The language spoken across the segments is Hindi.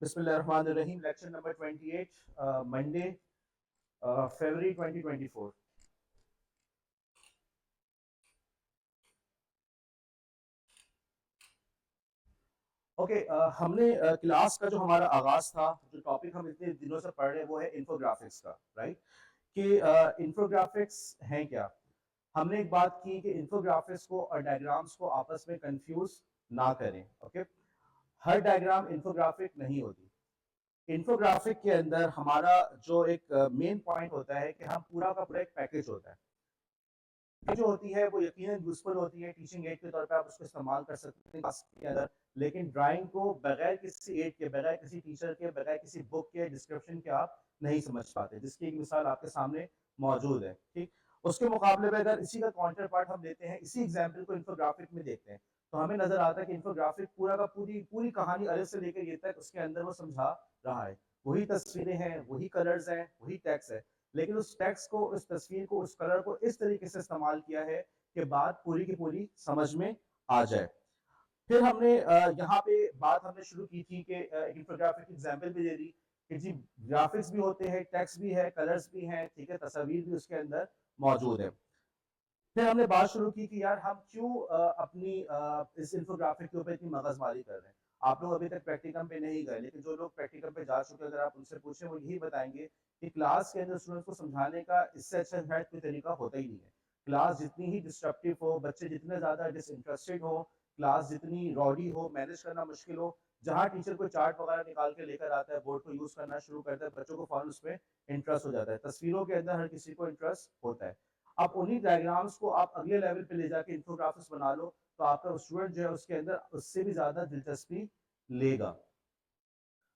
बिस्मिल्लाहिर्रहमानिर्रहीम। लेक्चर नंबर 28, मंडे, फरवरी 2024। ओके, हमने क्लास का जो हमारा आगाज था, जो टॉपिक हम इतने दिनों से पढ़ रहे हैं वो है इन्फोग्राफिक्स का, राइट? कि इन्फोग्राफिक्स हैं क्या। हमने एक बात की कि इन्फोग्राफिक्स को और डायग्राम्स को आपस में कंफ्यूज ना करें। ओके, हर डायग्राम इन्फोग्राफिक नहीं होती। इन्फोग्राफिक के अंदर हमारा जो एक मेन पॉइंट होता है कि हम पूरा का पूरा एक पैकेज होता है। ये जो होती है वो यकीनन यूजफुल होती है, टीचिंग एड के तौर पे आप उसको इस्तेमाल कर सकते हैं क्लास के अंदर। लेकिन ड्राइंग को बगैर किसी एड के, बगैर किसी टीचर के, बगैर किसी बुक के डिस्क्रिप्शन के आप नहीं समझ पाते, जिसकी एक मिसाल आपके सामने मौजूद है। ठीक, उसके मुकाबले में अगर इसी का काउंटर पार्ट हम लेते हैं, इसी एग्जाम्पल को इन्फोग्राफिक में देखते हैं, तो हमें नजर आता है कि इन्फोग्राफिक पूरा का पूरी पूरी कहानी अलग से लेकर ये तक उसके अंदर वो समझा रहा है। वही तस्वीरें हैं, वही कलर्स हैं, वही टेक्स्ट है, लेकिन उस टेक्स्ट को, उस तस्वीर को, उस कलर को इस तरीके से इस्तेमाल किया है कि बात पूरी की पूरी समझ में आ जाए। फिर हमने यहाँ पे बात हमने शुरू की थी कि इन्फोग्राफिक एग्जाम्पल भी दे दी कि जी ग्राफिक्स भी होते हैं, टेक्स्ट भी है, कलर्स भी हैं, ठीक है, तस्वीर भी उसके अंदर मौजूद है। फिर हमने बात शुरू की कि यार हम क्यों अपनी इस इन्फोग्राफिक के ऊपर इतनी मगजमारी कर रहे हैं। आप लोग अभी तक प्रैक्टिकम पे नहीं गए, लेकिन जो लोग प्रैक्टिकम पे जा चुके हैं, अगर आप उनसे पूछें वो यही बताएंगे कि क्लास के अंदर स्टूडेंट्स को समझाने का इससे अच्छा शायद कोई तरीका होता ही नहीं है। क्लास जितनी ही डिस्ट्रप्टिव हो, बच्चे जितने ज्यादा डिसइंटरेस्टेड हो, क्लास जितनी रॉडी हो, मैनेज करना मुश्किल हो, जहाँ टीचर कोई चार्ट वगैरह निकाल के लेकर आता है, बोर्ड को यूज करना शुरू करता है, बच्चों को फौरन उसमें इंटरेस्ट हो जाता है। तस्वीरों के अंदर हर किसी को इंटरेस्ट होता है। आप उन्हीं डायग्राम्स को आप अगले लेवल पे ले जाके इन्फोग्राफिक्स बना लो, तो आपका स्टूडेंट जो है उसके अंदर उससे भी ज्यादा दिलचस्पी लेगा।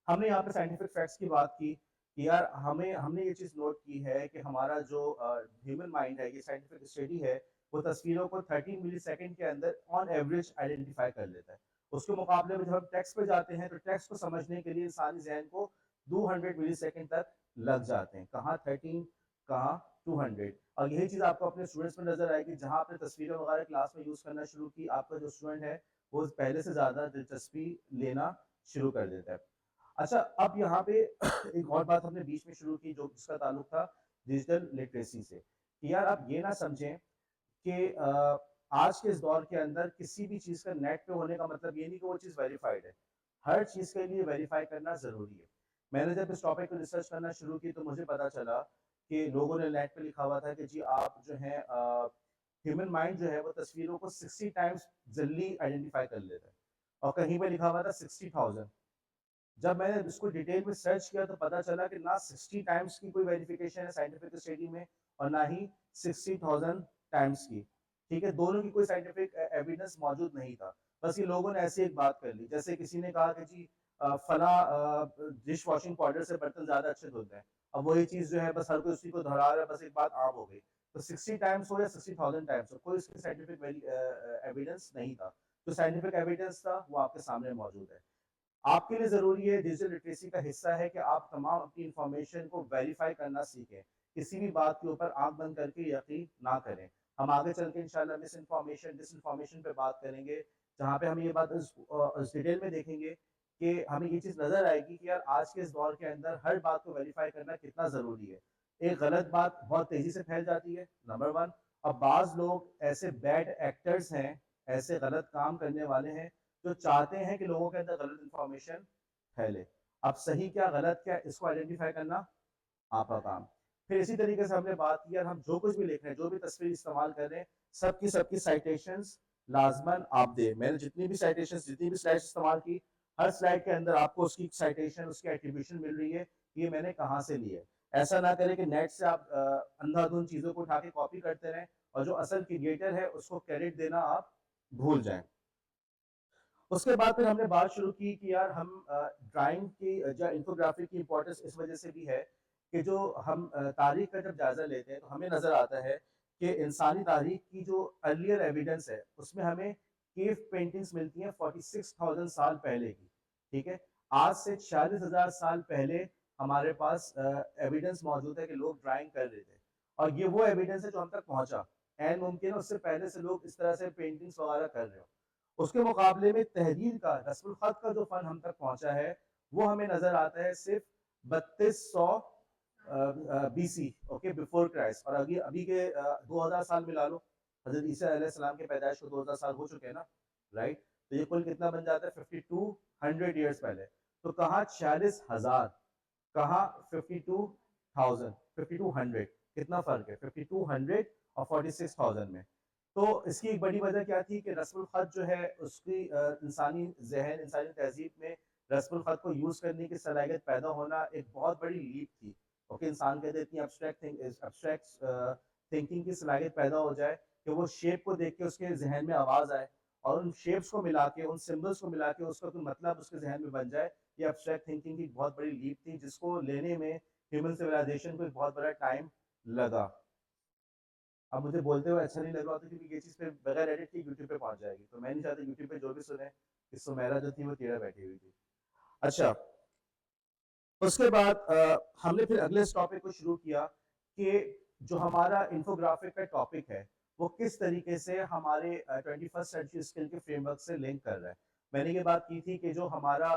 हमने यहाँ पे साइंटिफिक फैक्ट्स की बात की कि यार हमने ये चीज नोट की है कि हमारा जो ह्यूमन माइंड है, ये साइंटिफिक स्टडी है, वो तस्वीरों को 13 मिली सेकेंड के अंदर ऑन एवरेज आइडेंटिफाई कर लेता है। उसके मुकाबले में जब हम टेक्स्ट पे जाते हैं तो टेक्स्ट को समझने के लिए इंसानी जहन को 200 मिली सेकेंड तक लग जाते हैं। कहाँ 13, कहाँ 200। और यही चीज आपको अपने स्टूडेंट्स में नजर आएगी, जहां आपने तस्वीरें वगैरह क्लास में यूज करना शुरू की, आपका जो स्टूडेंट है वो पहले से ज्यादा दिलचस्पी लेना शुरू कर देता है। अच्छा, अब यहाँ पे एक और बात हमने बीच में शुरू की जो जिसका ताल्लुक था डिजिटल लिटरेसी से, कि यार आप ये ना समझें कि आज के इस दौर के अंदर किसी भी चीज का नेट पे होने का मतलब ये नहीं कि वो चीज वेरीफाइड है। हर चीज के लिए वेरीफाई करना जरूरी है। मैंने जब इस टॉपिक को रिसर्च करना शुरू की तो मुझे पता चला कि लोगों ने नेट पे लिखा हुआ था कि जी आप जो है ह्यूमन माइंड जो है वो तस्वीरों को 60 टाइम्स जल्दी आइडेंटिफाई कर लेता है, और कहीं पे लिखा हुआ था 60,000। जब मैंने इसको डिटेल में सर्च किया तो पता चला कि ना 60 टाइम्स की कोई वेरिफिकेशन है साइंटिफिक स्टडी में, और ना ही 60,000 टाइम्स की। ठीक है, दोनों की कोई साइंटिफिक एविडेंस मौजूद नहीं था। बस ये लोगों ने ऐसी एक बात कर ली, जैसे किसी ने कहा कि जी फला डिश वॉशिंग पाउडर से बर्तन ज्यादा अच्छे धुलते हैं। अब वही चीज जो है बस हर कोई उसी को दोहरा रहा है, बस एक बात आम हो गई। तो 60 टाइम्स हो या 60,000 टाइम्स हो, कोई उसकी साइंटिफिक एविडेंस नहीं था। जो साइंटिफिक एविडेंस था वो आपके सामने मौजूद है। आपके लिए जरूरी है, डिजिटल लिटरेसी का हिस्सा है कि आप तमाम अपनी इंफॉर्मेशन को वेरीफाई करना सीखें। किसी भी बात के ऊपर आंख बंद करके यकीन ना करें। हम आगे चल के इंशाल्लाह मिस इन्फॉर्मेशन, डिसइंफॉर्मेशन पे बात करेंगे, जहाँ पे हम ये बात इस डिटेल में देखेंगे कि हमें ये चीज नजर आएगी कि यार आज के इस दौर के अंदर हर बात को वेरीफाई करना कितना जरूरी है। एक गलत बात बहुत तेजी से फैल जाती है, नंबर वन। अब बाज लोग ऐसे बैड एक्टर्स हैं, ऐसे गलत काम करने वाले हैं जो चाहते हैं कि लोगों के अंदर गलत इंफॉर्मेशन फैले। अब सही क्या गलत क्या इसको आइडेंटिफाई करना आपका काम। फिर इसी तरीके से हमने बात की, हम जो कुछ भी लिख रहे हैं, जो भी तस्वीर इस्तेमाल कर रहे हैं, सबकी सबकी साइटेशंस लाजमन आप दे। मैंने जितनी भी साइटेशंस, जितनी भी स्लाइड्स इस्तेमाल की, हर स्लाइड के अंदर आपको उसकी साइटेशन, उसकी एट्रीब्यूशन मिल रही है कि ये मैंने कहाँ से ली है। ऐसा ना करें कि नेट से आप अंधाधुंध चीजों को उठा के कॉपी करते रहें और जो असल क्रिएटर है उसको क्रेडिट देना आप भूल जाएं। उसके बाद फिर हमने बात शुरू की कि यार हम ड्राइंग की या इन्फोग्राफी की इंपॉर्टेंस इस वजह से भी है कि जो हम तारीख का जब जायजा लेते हैं तो हमें नजर आता है कि इंसानी तारीख की जो अर्लियर एविडेंस है उसमें हमें केव पेंटिंग्स मिलती हैं 46,000 साल पहले की। ठीक है, आज से 46,000 साल पहले हमारे पास एविडेंस मौजूद है कि लोग ड्राइंग कर रहे थे, और ये वो एविडेंस है जो हम तक पहुंचा। एन मुमकिन है उससे पहले से लोग इस तरह से पेंटिंग्स वगैरह कर रहे हो। उसके मुकाबले में तहरीर का, रस्मुल खत का जो फन हम तक पहुंचा है, वो हमें नजर आता है सिर्फ 3200 बीसी, ओके, बिफोर क्राइस्ट। और अभी अभी के 2000 साल मिला लो, हजरत ईसा अलैहिस्सलाम के पैदाइश को 2000 साल हो चुके हैं ना, राइट? तो ये कुल कितना बन जाता है? 5200 ईयर्स पहले। तो कहाँ 46,000, कहाँ 52,000, 5200, कितना फर्क है 5200 और 46,000 में। तो इसकी एक बड़ी वजह क्या थी कि रस्मुल खत जो है उसकी इंसानी जहन, इंसानी तहजीब में रस्मुल खत को यूज करने की सलाहियत पैदा होना एक बहुत बड़ी लीप थी। ओके, इंसान के अंदर इतनी अब्स्ट्रैक्ट थिंकिंग की सलाहियत पैदा हो जाए कि वो शेप को देख के उसके जहन में आवाज आए, और उन शेप्स को मिला के, उन सिंबल्स को मिला के उसका कोई मतलब उसके जहन में बन जाए। ये अब्स्ट्रैक्ट थिंकिंग की बहुत बड़ी लीप थी, जिसको लेने में ह्यूमन सिविलाइजेशन को एक बहुत बड़ा टाइम लगा। अब मुझे बोलते हुए अच्छा नहीं लग रहा होता, क्योंकि ये चीज़ पे बगैर एडिट के यूट्यूब पे पहुंच जाएगी, तो मैं नहीं चाहता यूट्यूब पे जो भी सुने कि सुमेरा जो थी वो टेढ़ा बैठी हुई थी। अच्छा, उसके बाद हमने फिर अगले टॉपिक को शुरू किया कि जो हमारा इंफोग्राफिक का टॉपिक है वो किस तरीके से हमारे 21st सेंचुरी स्किल के फ्रेमवर्क से लिंक कर रहा है। मैंने ये बात की थी कि जो हमारा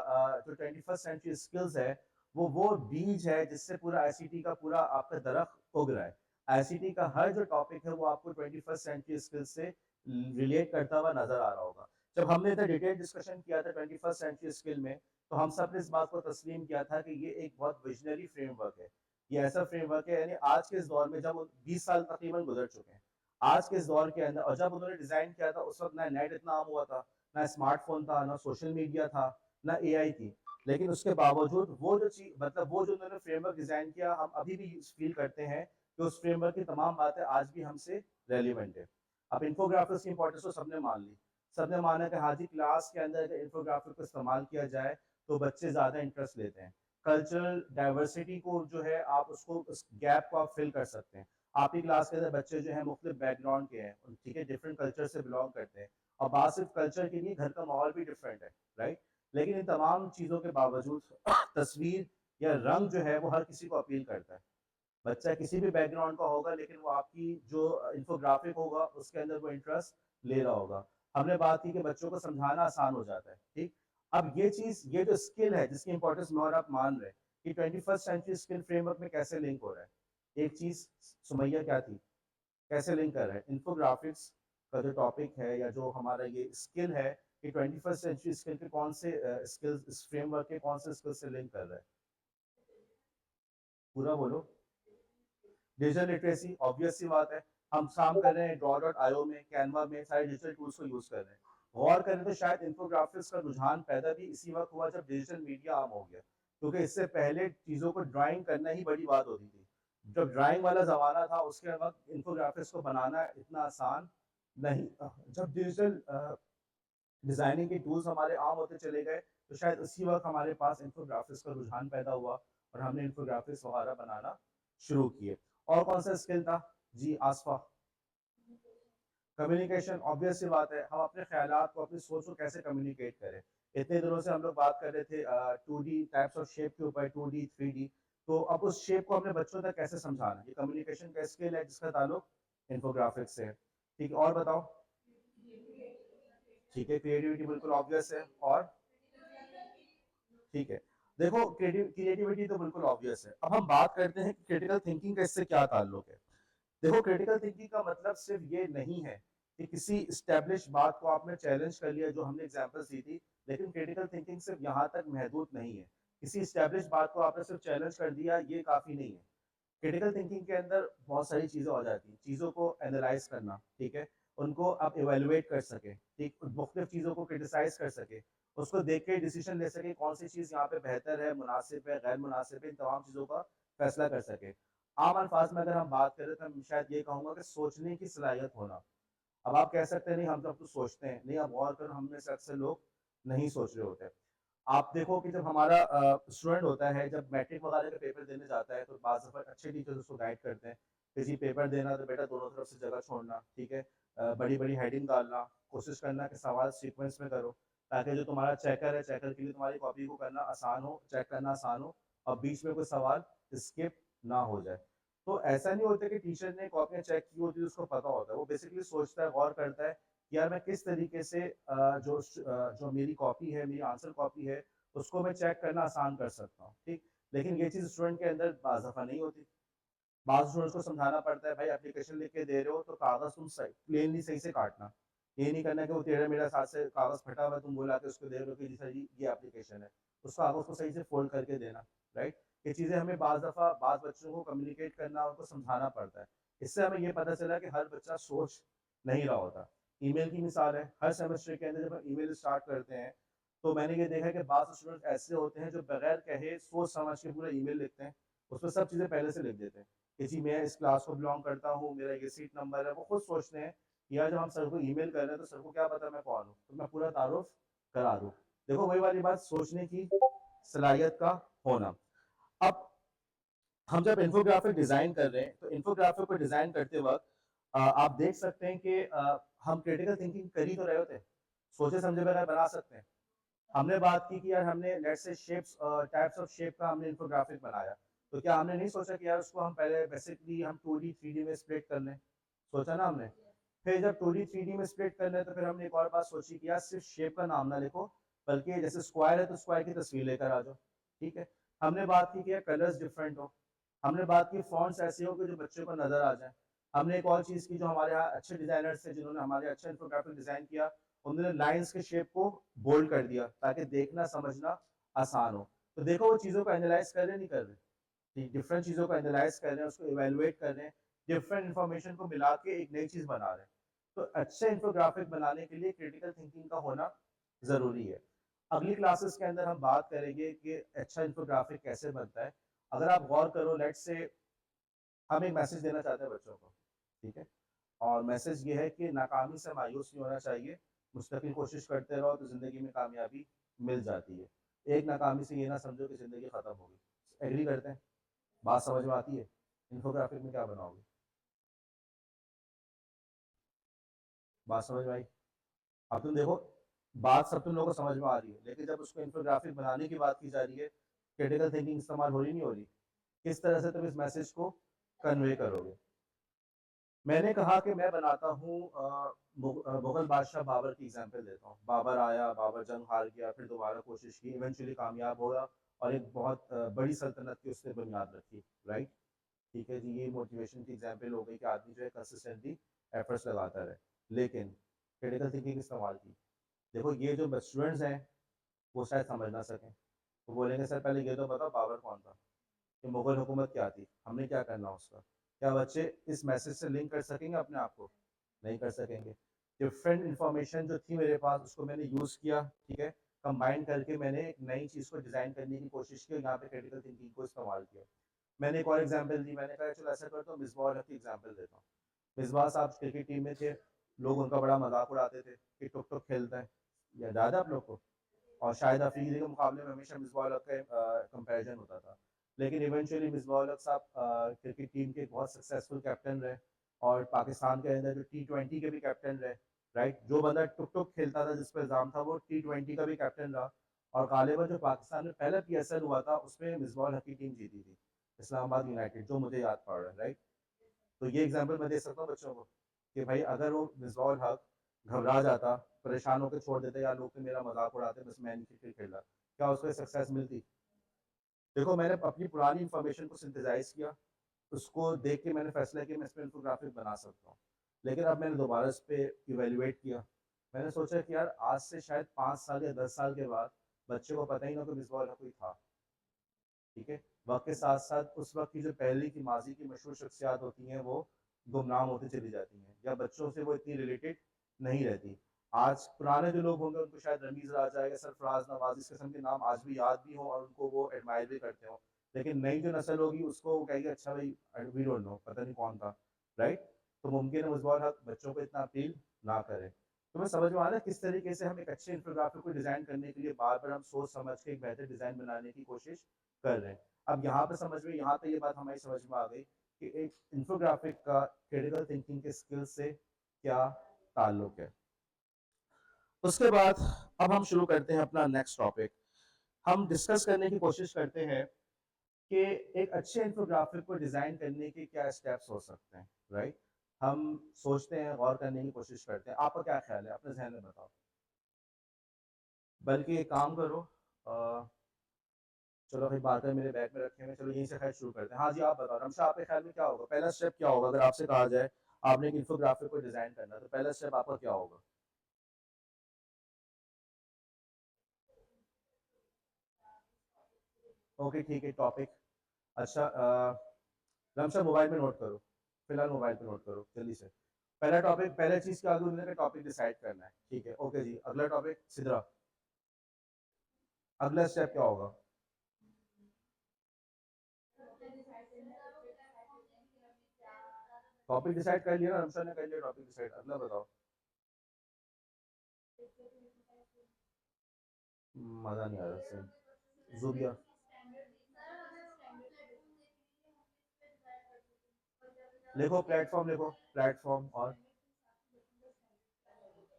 जो 21st सेंचुरी स्किल्स है वो बीज है जिससे पूरा आईसीटी का पूरा आपका दरख्त उग रहा है। आईसीटी का हर जो टॉपिक है वो आपको 21st सेंचुरी स्किल्स से रिलेट करता हुआ नजर आ रहा होगा। जब हमने इतना डिटेल डिस्कशन किया था 21st सेंचुरी स्किल में, तो हम सब ने इस बात को तस्लीम किया था कि ये एक बहुत विजनरी फ्रेमवर्क है। ये ऐसा फ्रेमवर्क है, यानी आज के इस दौर में, जब 20 साल तकरीबन गुजर चुके हैं, आज के इस दौर के अंदर, और जब उन्होंने डिजाइन किया था उस वक्त ना नेट इतना आम हुआ था, ना स्मार्टफोन था, ना सोशल मीडिया था, ना एआई थी, लेकिन उसके बावजूद वो जो चीज, मतलब वो जो उन्होंने फ्रेमवर्क डिजाइन किया, हम अभी भी फील करते हैं कि उस फ्रेमवर्क की तमाम बातें आज भी हमसे रेलिवेंट है। अब इन्फोग्राफिक्स की इंपॉर्टेंस तो सबने मान ली, सबने माना कि हाजी क्लास के अंदर अगर इन्फोग्राफिक को इस्तेमाल किया जाए तो बच्चे ज़्यादा इंटरेस्ट लेते हैं। कल्चरल डाइवर्सिटी को जो है आप उसको, उस गैप को आप फिल कर सकते हैं। आपकी क्लास के अंदर बच्चे जो हैं मुख्तलिफ बैकग्राउंड के हैं, ठीक है, डिफरेंट कल्चर से बिलोंग करते हैं, और बात सिर्फ कल्चर की नहीं, घर का माहौल भी डिफरेंट है, राइट? लेकिन इन तमाम चीज़ों के बावजूद तस्वीर या रंग जो है वो हर किसी को अपील करता है। बच्चा किसी भी बैकग्राउंड का होगा, लेकिन वो आपकी जो इन्फोग्राफिक होगा उसके अंदर वो इंटरेस्ट ले रहा होगा। हमने बात की कि बच्चों को समझाना आसान हो जाता है, ठीक। अब ये चीज, ये जो स्किल है जिसकी इंपॉर्टेंस मैं और आप मान रहे हैं कि 21st सेंचुरी स्किल फ्रेमवर्क में कैसे लिंक हो रहा है, एक चीज सुमैया क्या थी, कैसे लिंक कर रहा है इन्फोग्राफिक्स का जो टॉपिक है या जो हमारा ये स्किल है कि 21st सेंचुरी स्किल के कौन से स्किल्स, इस फ्रेमवर्क के कौन से स्किल से लिंक कर रहा है, पूरा बोलो। डिजिटल लिटरेसी, ऑब्वियस सी बात है, हम काम कर रहे हैं draw.io में, कैनवा में, सारे डिजिटल टूल्स को यूज कर रहे हैं। गौर करें तो शायद इन्फोग्राफिक्स का रुझान पैदा भी इसी वक्त हुआ जब डिजिटल मीडिया आम हो गया, क्योंकि इससे पहले चीजों को ड्राइंग करना ही बड़ी बात होती थी। जब ड्राइंग वाला जमाना था उसके वक्त इन्फोग्राफिक्स को बनाना इतना आसान नहीं था। जब डिजिटल डिजाइनिंग के टूल्स हमारे आम होते चले गए, तो शायद उसी वक्त हमारे पास इन्फोग्राफिक्स का रुझान पैदा हुआ और हमने इन्फोग्राफिक्स वगैरह बनाना शुरू किए। और कौन सा स्किल था जी आसफा? कम्युनिकेशन, ऑब्वियस सी बात है, हम अपने ख्यालात को, अपनी सोच को कैसे कम्युनिकेट करें। इतने दिनों से हम लोग बात कर रहे थे 2D टाइप्स ऑफ शेप के ऊपर, 2D 3D, तो अब उस शेप को अपने बच्चों तक कैसे समझाना, ये कम्युनिकेशन का स्किल है जिसका ताल्लुक इन्फोग्राफिक्स से है। ठीक है, और बताओ। ठीक है, क्रिएटिविटी बिल्कुल ऑब्वियस है, और ठीक है, देखो क्रिएटिविटी तो बिल्कुल ऑब्वियस है। अब हम बात करते हैं कि क्रिटिकल थिंकिंग का इससे क्या ताल्लुक है। देखो, क्रिटिकल थिंकिंग का मतलब सिर्फ ये नहीं है कि किसी स्टैब्लिश बात को आपने चैलेंज कर लिया, जो हमने एग्जांपल्स दी थी, लेकिन क्रिटिकल थिंकिंग सिर्फ यहाँ तक महदूद नहीं है। किसी स्टैब्लिश बात को आपने सिर्फ चैलेंज कर दिया, ये काफी नहीं है। क्रिटिकल थिंकिंग के अंदर बहुत सारी चीजें हो जाती हैं, चीजों को एनालाइज करना, ठीक है, उनको आप इवेलुएट कर सके, ठीक, मुख्तलिफ चीजों को क्रिटिसाइज कर सके, उसको देख के डिसीजन ले सके कौन सी चीज यहाँ पे बेहतर है, मुनासिब है, गैर मुनासिब है, इन तमाम चीजों का फैसला कर सके। आम अल्फाज में अगर हम बात करें तो मैं शायद ये कहूंगा कि सोचने की सलाहियत होना। अब आप कह सकते हैं नहीं हम तो सोचते हैं, नहीं, आप गौर करो, हम में से अक्सर लोग नहीं सोच रहे होते। आप देखो कि जब हमारा स्टूडेंट होता है, जब मैट्रिक वगैरह का पेपर देने जाता है, तो बाज़ दफ़ा अच्छे टीचर्स उसको गाइड करते हैं कि जी पेपर देना तो बेटा दोनों तरफ से जगह छोड़ना, ठीक है, बड़ी बड़ी हेडिंग डालना, कोशिश करना कि सवाल सीक्वेंस में करो, ताकि जो तुम्हारा चेकर है, चेकर के लिए तुम्हारी कॉपी को करना आसान हो, चेक करना आसान हो, और बीच में कोई सवाल स्किप ना हो जाए। तो ऐसा नहीं होता कि टीचर ने कॉपियाँ चेक की होती है, उसको पता होता है, वो बेसिकली सोचता है, गौर करता है कि यार मैं किस तरीके से जो मेरी कॉपी है, मेरी आंसर कॉपी है, उसको मैं चेक करना आसान कर सकता हूँ, ठीक। लेकिन ये चीज़ स्टूडेंट के अंदर बाज़ दफ़ा नहीं होती। बाज़ स्टूडेंट्स को समझाना पड़ता है, भाई एप्लीकेशन लिख के दे रहे हो तो कागज़ तुम सही प्लेनली सही से काटना। ये नहीं करना कि वो टेढ़ा-मेढ़ा हाथ से कागज़ फटा हुआ है तुम वो लाके उसको दे रहे हो कि जी सर जी ये एप्लीकेशन है। उस कागज़ को सही से फ़ोल्ड करके देना, राइट? ये चीज़ें हमें बाज़ दफ़ा बाज़ बच्चों को कम्युनिकेट करना, उनको समझाना पड़ता है। इससे हमें ये पता चला कि हर बच्चा सोच नहीं रहा होता। ईमेल की मिसाल है, हर सेमेस्टर के अंदर जब हम ईमेल स्टार्ट करते हैं, तो मैंने ये देखा है कि बाज़ स्टूडेंट्स ऐसे होते हैं जो बगैर कहे सोच समझ के पूरा ईमेल लिखते हैं। उसमें सब चीज़ें पहले से लिख देते हैं। कि जी मैं इस क्लास को बिलोंग करता हूँ, मेरा ये सीट नंबर है, वो खुद सोचते हैं कि यार जब हम सर को ईमेल कर रहे हैं तो सर को क्या पता मैं कौन हूँ, तो मैं पूरा तारुफ करा दूँ। देखो वही वाली बात सोचने की सलाहियत का होना। अब हम जब इन्फोग्राफिक डिज़ाइन कर रहे हैं, तो इन्फोग्राफिक को डिज़ाइन करते वक़्त आप देख सकते हैं कि हम क्रिटिकल थिंकिंग कर ही तो रहे होते हैं। सोचे समझे बगैर बना सकते हैं। हमने बात की कि यार हमने let's say shapes types of shape का हमने इन्फोग्राफिक बनाया। तो क्या हमने नहीं सोचा कि यार उसको हम पहले बेसिकली हम 2D 3D में स्प्लिट कर लें? सोचा ना हमने? फिर जब 2D 3D में स्प्लिट कर लें तो फिर हमने एक और बात सोची कि यार सिर्फ़ शेप का नाम ना लिखो, बल्कि जैसे स्क्वायर है तो स्क्वायर की तस्वीर लेकर आ जाओ, ठीक है? हमने बात की कि यार कलर्स डिफरेंट हो। हमने बात की फ़ॉन्ट्स ऐसे हो कि जो बच्चों को नज़र आ जाएँ। हमने एक और चीज़ की जो हमारे यहाँ अच्छे डिज़ाइनर्स थे जिन्होंने हमारे अच्छा इन्फोग्राफिक डिज़ाइन किया, उन्होंने लाइन्स के शेप को बोल्ड कर दिया ताकि देखना समझना आसान हो। तो देखो वो चीज़ों को एनालाइज़ कर रहे हैं, नहीं कर रहे? डिफरेंट चीज़ों को एनालाइज़ कर रहे हैं, उसको इवैल्यूएट कर रहे हैं, डिफरेंट इन्फॉर्मेशन को मिला के एक नई चीज़ बना रहे हैं। तो अच्छे इन्फोग्राफिक बनाने के लिए क्रिटिकल थिंकिंग का होना ज़रूरी है। अगली क्लासेस के अंदर हम बात करेंगे कि अच्छा इन्फोग्राफिक कैसे बनता है। अगर आप गौर करो लेट्स से हम एक मैसेज देना चाहते हैं बच्चों को, ठीक है? और मैसेज ये है कि नाकामी से मायूस नहीं होना चाहिए, मुस्तकिल कोशिश करते रहो तो ज़िंदगी में कामयाबी मिल जाती है। एक नाकामी से ये ना समझो कि ज़िंदगी ख़त्म हो गई। एग्री करते हैं? बात समझ में आती है? इन्फोग्राफिक में क्या बनाओगे? बात समझ में आई? अब तुम देखो, बात सब तुम लोगों को समझ में आ रही है, लेकिन जब उसको इन्फोग्राफिक बनाने की बात की जा रही है, क्रिटिकल थिंकिंग इस्तेमाल हो रही नहीं हो रही? किस तरह से तुम इस मैसेज को कन्वे करोगे? मैंने कहा कि मैं बनाता हूँ मुग़ल बादशाह बाबर की एग्ज़ाम्पल देता हूँ। बाबर आया, बाबर जंग हार गया, फिर दोबारा कोशिश की, इवेंचुअली कामयाब हुआ और एक बहुत बड़ी सल्तनत की उसने बुनियाद रखी, राइट? ठीक है जी, ये मोटिवेशन की एग्ज़ाम्पल हो गई कि आदमी जो है कंसिस्टेंटली एफर्ट्स लगाता रहे। लेकिन क्रिटिकल थिंकिंग इस्तेमाल की। देखो ये जो स्टूडेंट्स हैं, वो शायद समझ ना सकें। वो बोलेंगे सर पहले ये तो बताओ बाबर कौन था? कि मुग़ल हुकूमत क्या थी? हमने क्या करना उसका? क्या बच्चे इस मैसेज से लिंक कर सकेंगे अपने आप को? नहीं कर सकेंगे। डिफरेंट इन्फॉर्मेशन जो थी मेरे पास उसको मैंने यूज़ किया, ठीक है? कंबाइन करके मैंने एक नई चीज़ को डिज़ाइन करने की कोशिश की और यहाँ पे क्रिटिकल थिंकिंग को इस्तेमाल किया। मैंने एक और एग्ज़ाम्पल दी, मैंने कहा चलो ऐसा करता हूँ मिसबाह उल हक की एग्ज़ाम्पल देता हूँ। मिसबाह साहब क्रिकेट टीम में थे, लोग उनका बड़ा मज़ाक उड़ाते थे कि टुक-टुक खेलता है। याद है आप लोग को? और शाहिद अफरीदी के मुकाबले में हमेशा मिसबाह उल हक का कंपैरिजन होता था। लेकिन इवेंचुअली मिसबाह उल हक साहब क्रिकेट टीम के एक बहुत सक्सेसफुल कैप्टन रहे और पाकिस्तान के अंदर जो टी20 के भी कैप्टन रहे, राइट? जो बंदा टुक-टुक खेलता था जिस पे इल्ज़ाम था वो टी20 का भी कैप्टन रहा और गालिबन जो पाकिस्तान में पहला पीएसएल हुआ था उसमें मिसबाह उल हक की टीम जीती थी, इस्लामाबाद यूनाइटेड, जो मुझे याद पड़ रहा है, राइट? तो ये एग्ज़ाम्पल मैं दे सकता हूँ बच्चों को कि भाई अगर वो मिसबाह उल हक घबरा जाता, परेशान होके छोड़ देते यार लोग तो मेरा मज़ाक उड़ाते हैं बस मैं नहीं क्रिकेट खेल रहा, क्या उसको सक्सेस मिलती? देखो मैंने अपनी पुरानी इन्फॉर्मेशन को सिंथेसाइज़ किया, उसको देख के मैंने फैसला किया मैं इस पे इन्फोग्राफिक बना सकता हूँ। लेकिन अब मैंने दोबारा इस पे इवैल्यूएट किया। मैंने सोचा कि यार आज से शायद 5 साल या 10 साल के बाद बच्चे को पता ही ना कि मिसबाह उल हक कोई था। ठीक है? वक़्त के साथ-साथ उस वक़्त की जो पहले की माज़ी की मशहूर शख्सियात होती हैं, वो गुमनाम होती चली जाती हैं या बच्चों से वो इतनी रिलेटेड नहीं रहती। आज पुराने जो लोग होंगे उनको शायद रमीज़ राजा या सरफ़राज़ नवाज़ इस किस्म के नाम आज भी याद भी हों और उनको वो एडमायर भी करते हों। लेकिन नई जो नस्ल होगी उसको वो कहेगी अच्छा भाई वी डोंट नो, पता नहीं कौन था, राइट? तो मुमकिन है मुसबाह उल हक बच्चों को इतना अपील ना करे। तुम्हें समझ में आ रहा है किस तरीके से हम एक अच्छे इन्फोग्राफिक को डिज़ाइन करने के लिए बार-बार हम सोच समझ के एक बेहतर डिज़ाइन बनाने की कोशिश कर रहे हैं। अब यहाँ पे समझ में यहाँ पे ये बात हमारी समझ में आ गई कि एक इन्फोग्राफिक का क्रिटिकल थिंकिंग के स्किल से क्या ताल्लुक है। उसके बाद अब हम शुरू करते हैं अपना नेक्स्ट टॉपिक। हम डिस्कस करने की कोशिश करते हैं कि एक अच्छे इन्फोग्राफिक को डिज़ाइन करने के क्या स्टेप्स हो सकते हैं, राइट? हम सोचते हैं, गौर करने की कोशिश करते हैं। आपका क्या ख्याल है? अपने ज़हन में बताओ। बल्कि एक काम करो, चलो भाई बात है मेरे बैग में रखे हुए, चलो यहीं से खैर शुरू करते हैं। हाँ जी, आप बताओ रमशा, आपके ख्याल में क्या होगा, पहला स्टेप क्या होगा अगर आपसे कहा जाए आपने एक इन्फोग्राफिक को डिजाइन करना, तो पहला स्टेप आपका क्या होगा? ओके ठीक है, टॉपिक। अच्छा रमशा मोबाइल में नोट करो, फिलहाल मोबाइल पे नोट करो जल्दी से। पहला टॉपिक, पहले चीज क्या होगी, उन्होंने टॉपिक डिसाइड करना है, ठीक है ओके जी। अगला टॉपिक सिद्रा, अगला स्टेप क्या होगा? टॉपिक डिसाइड कर लिया ना, रमशा ने कर लिया टॉपिक डिसाइड, अगला बताओ। मजा नहीं आ रहा सही। जुबिया, लिखो प्लेटफॉर्म, लिखो प्लेटफॉर्म। और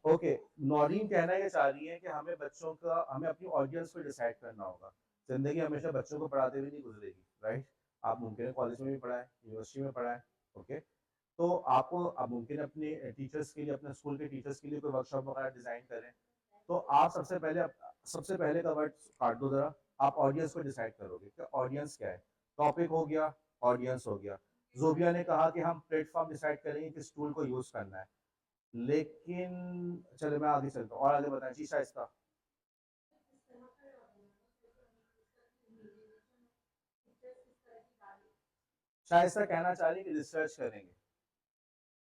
ओके, नौरीन कहना ये चाह रही है कि हमें बच्चों का, हमें अपनी ऑडियंस को डिसाइड करना होगा। जिंदगी हमेशा बच्चों को पढ़ाते हुए नहीं गुजरेगी, राइट? आप मुमकिन है कॉलेज में भी पढ़ा है, यूनिवर्सिटी में पढ़ा है, ओके। तो आपको अब मुमकिन है अपने टीचर्स के लिए, अपने स्कूल के टीचर्स के लिए कोई वर्कशॉप वगैरह डिजाइन करें। तो आप सबसे पहले का वर्ड काट दो जरा। आप ऑडियंस को डिसाइड करोगे कि ऑडियंस क्या है। टॉपिक हो गया, ऑडियंस हो गया। जोबिया ने कहा कि हम प्लेटफॉर्म डिसाइड करेंगे किस टूल को यूज करना है, लेकिन चलो मैं आगे चलता हूँ, और आगे बताएं जी शाइस्ता। शाइस्ता कहना चाह रही है कि रिसर्च करेंगे,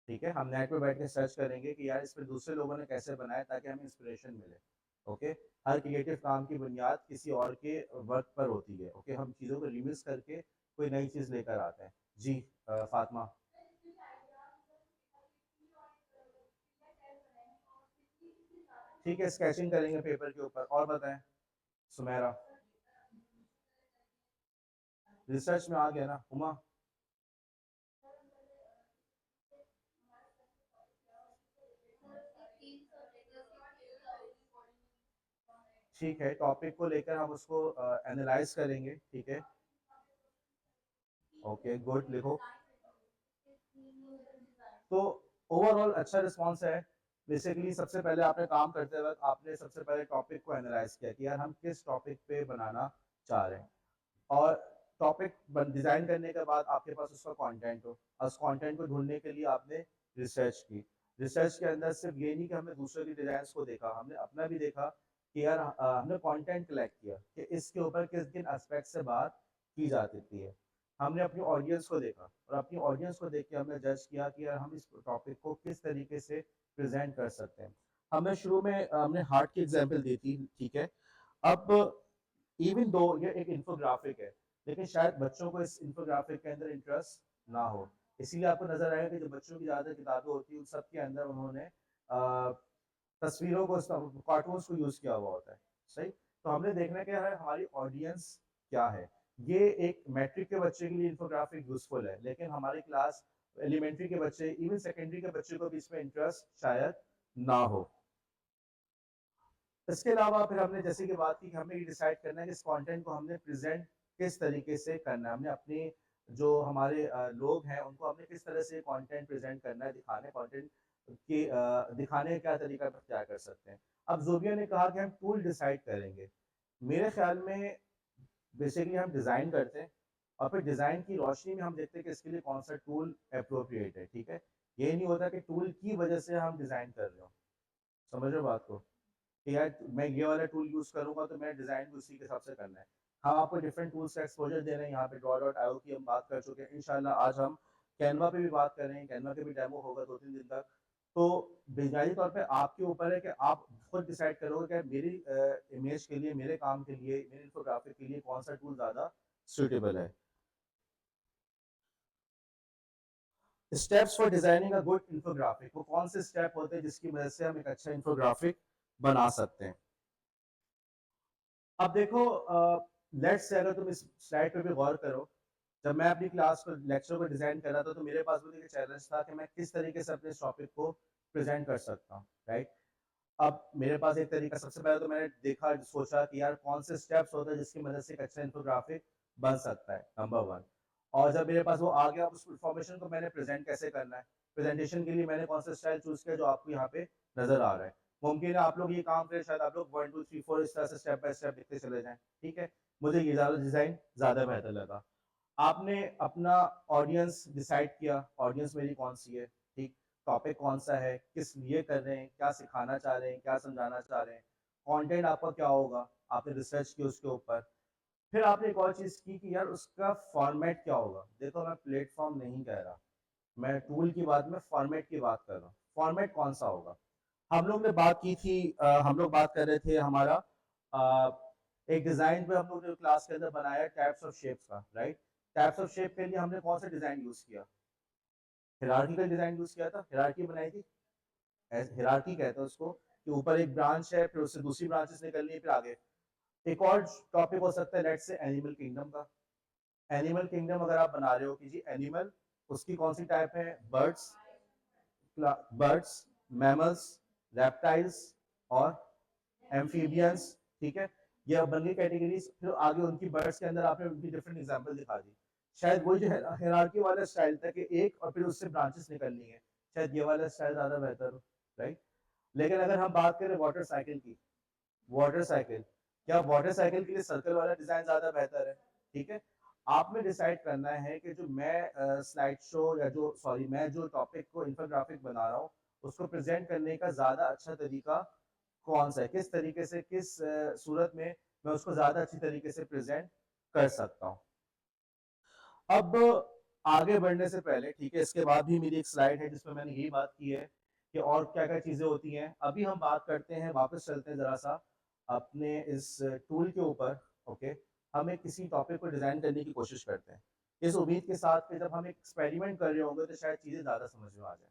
ठीक है, हम नेट पे बैठ के सर्च करेंगे कि यार इस पे दूसरे लोगों ने कैसे बनाया, ताकि हमें इंस्पिरेशन मिले। ओके, हर क्रिएटिव काम की बुनियाद किसी और के वर्क पर होती है। ओके, हम चीज़ों को रिमिक्स करके कोई नई चीज़ लेकर आते हैं जी। फातिमा, ठीक है, स्केचिंग करेंगे पेपर के ऊपर, और बताएं। सुमेरा, रिसर्च में आ गया ना। उमा, ठीक है, टॉपिक को लेकर हम उसको एनालाइज करेंगे, ठीक है। ओके गुड, लिखो। तो ओवरऑल अच्छा रिस्पॉन्स है। बेसिकली सबसे पहले आपने काम करते वक्त आपने सबसे पहले टॉपिक को एनालाइज किया कि यार हम किस टॉपिक पे बनाना चाह रहे हैं, और टॉपिक डिजाइन करने के बाद आपके पास उसका कंटेंट हो, और उस कंटेंट को ढूंढने के लिए आपने रिसर्च की। रिसर्च के अंदर सिर्फ ये नहीं कि हमने दूसरों की डिजाइन को देखा, हमने अपना भी देखा कि यार हमने कंटेंट कलेक्ट किया कि इसके ऊपर किस किन एस्पेक्ट से बात की जा सकती है। हमने अपनी ऑडियंस को देखा, और अपनी ऑडियंस को देख के हमने जज किया कि यार हम इस टॉपिक को किस तरीके से प्रेजेंट कर सकते हैं। हमने शुरू में हमने हार्ट की एग्जांपल दी थी, ठीक है। अब इवन दो ये एक इंफोग्राफिक है, लेकिन शायद बच्चों को इस इंफोग्राफिक के अंदर इंटरेस्ट ना हो, इसीलिए आपको नजर आएगा कि जो बच्चों की ज्यादा किताबें होती है उन सब के अंदर उन्होंने तस्वीरों को, कार्टून्स को यूज किया हुआ होता है, सही। तो हमने देखना है कि हमारी ऑडियंस क्या है। ये एक मैट्रिक के बच्चे के लिए इंफोग्राफिक यूजफुल है, लेकिन हमारी क्लास एलिमेंट्री के बच्चे, इवन सेकेंडरी के बच्चे को भी इसमें इंटरेस्ट शायद ना हो। इसके अलावा फिर हमने जैसे कि बात की कि हमें ये डिसाइड करना है कि इस कंटेंट को हमने प्रेजेंट किस तरीके से करना है। हमने अपने जो हमारे लोग हैं उनको हमने किस तरह से कंटेंट प्रेजेंट करना है, दिखाने कंटेंट के दिखाने का तरीका क्या कर सकते हैं। अब जोबिया ने कहा कि हम टूल डिसाइड करेंगे। मेरे ख्याल में बेसिकली हम डिज़ाइन करते हैं, और फिर डिज़ाइन की रोशनी में हम देखते हैं कि इसके लिए कौन सा टूल अप्रोप्रिएट है, ठीक है। ये नहीं होता कि टूल की वजह से हम डिज़ाइन कर रहे हो, समझ रहे हो बात को, कि यार मैं ये वाला टूल यूज करूंगा तो मेरा डिजाइन भी उसी के हिसाब से करना है। हम आपको डिफरेंट टूल्स का एक्सपोजर दे रहे हैं, यहाँ पे ड्रॉ डॉट आईओ की हम बात कर चुके हैं, इंशाल्लाह आज हम कैनवा पे भी बात कर रहे हैं, कैनवा के भी डेमो होगा 2-3 दिन तक। तो बुनियादी तौर पे आपके ऊपर है कि आप खुद डिसाइड करोगे कि मेरी इमेज के लिए, मेरे काम के लिए, मेरे इंफोग्राफिक के लिए कौन सा टूल ज़्यादा सुटेबल है। Steps for designing a good infographic, वो कौन से स्टेप होते हैं जिसकी वजह से हम एक अच्छा इंफोग्राफिक बना सकते हैं। अब देखो लेट्स से अगर तुम इस स्लाइड पे भी गौर करो, जब मैं अपनी क्लास को, लेक्चर को डिजाइन कर रहा था, तो मेरे पास भी एक चैलेंज था कि मैं किस तरीके से अपने टॉपिक को प्रेजेंट कर सकता हूँ, राइट। अब मेरे पास एक तरीका, सबसे पहले तो मैंने देखा, सोचा कि यार कौन से स्टेप्स होते हैं जिसकी मदद से एक अच्छा इंफोग्राफिक बन सकता है, नंबर वन। और जब मेरे पास वो आ गया, उस इंफॉर्मेशन को मैंने प्रेजेंट कैसे करना है, प्रेजेंटेशन के लिए मैंने कौन सा स्टाइल चूज किया जो आपको यहाँ पे नजर आ रहा है। मुमकिन है आप लोग ये काम करें, शायद आप लोग 1 2 3 4 इस तरह से स्टेप बाय स्टेप लिखते चले जाएं, ठीक है। मुझे ये ज़्यादा डिज़ाइन ज़्यादा बेहतर लगा। आपने अपना ऑडियंस डिसाइड किया, ऑडियंस मेरी कौन सी है, ठीक, टॉपिक कौन सा है, किस लिए कर रहे हैं, क्या सिखाना चाह रहे हैं, क्या समझाना चाह रहे हैं, कंटेंट आपका क्या होगा, आपने रिसर्च की उसके ऊपर। फिर आपने एक और चीज़ की कि यार उसका फॉर्मेट क्या होगा। देखो मैं प्लेटफॉर्म नहीं कह रहा, मैं टूल की बात में फॉर्मेट की बात कर रहा हूँ। फॉर्मेट कौन सा होगा। हम लोग ने बात की थी, हम लोग बात कर रहे थे हमारा एक डिजाइन पे हम लोग ने क्लास के अंदर बनाया टाइप्स ऑफ शेप्स का, राइट। टाइप्स ऑफ शेप के लिए हमने कौन सा डिजाइन यूज किया, हिरार्किकल डिजाइन यूज किया था, हिरार्की बनाई थी। हिरार्की कहते हैं उसको कि ऊपर एक ब्रांच है, फिर उससे दूसरी ब्रांचेस निकलनी है, फिर आगे। एक और टॉपिक हो सकता है लेट्स से एनिमल किंगडम का। एनिमल किंगडम अगर आप बना रहे हो कि जी एनिमल, उसकी कौन सी टाइप है, बर्ड्स, बर्ड्स, मैमल्स, रेप्टाइल्स और एम्फीबियंस, ठीक है। ये अब बन गई कैटेगरीज। फिर आगे उनकी बर्ड्स के अंदर आपने उनकी डिफरेंट एग्जांपल दिखा दी। शायद वही जो है हायरार्की वाला स्टाइल था कि एक और फिर उससे ब्रांचेस निकलनी है, शायद ये वाला स्टाइल ज्यादा बेहतर हो, राइट। लेकिन अगर हम बात करें वाटर साइकिल की, वाटर साइकिल, क्या वाटर साइकिल के लिए सर्कल वाला डिजाइन ज्यादा बेहतर है, ठीक है। आप में डिसाइड करना है कि जो मैं स्लाइड शो या जो सॉरी मैं जो टॉपिक को इंफोग्राफिक बना रहा हूँ उसको प्रेजेंट करने का ज्यादा अच्छा तरीका कौन सा है, किस तरीके से, किस सूरत में मैं उसको ज्यादा अच्छी तरीके से प्रेजेंट कर सकता हूँ। अब आगे बढ़ने से पहले, ठीक है, इसके बाद भी मेरी एक स्लाइड है जिसमें मैंने यही बात की है कि और क्या क्या चीजें होती हैं। अभी हम बात करते हैं, वापस चलते हैं जरा सा अपने इस टूल के ऊपर। ओके, हम एक किसी टॉपिक को डिजाइन करने की कोशिश करते हैं इस उम्मीद के साथ कि जब हम एक एक्सपेरिमेंट कर रहे होंगे तो शायद चीजें ज्यादा समझ में आ जाए।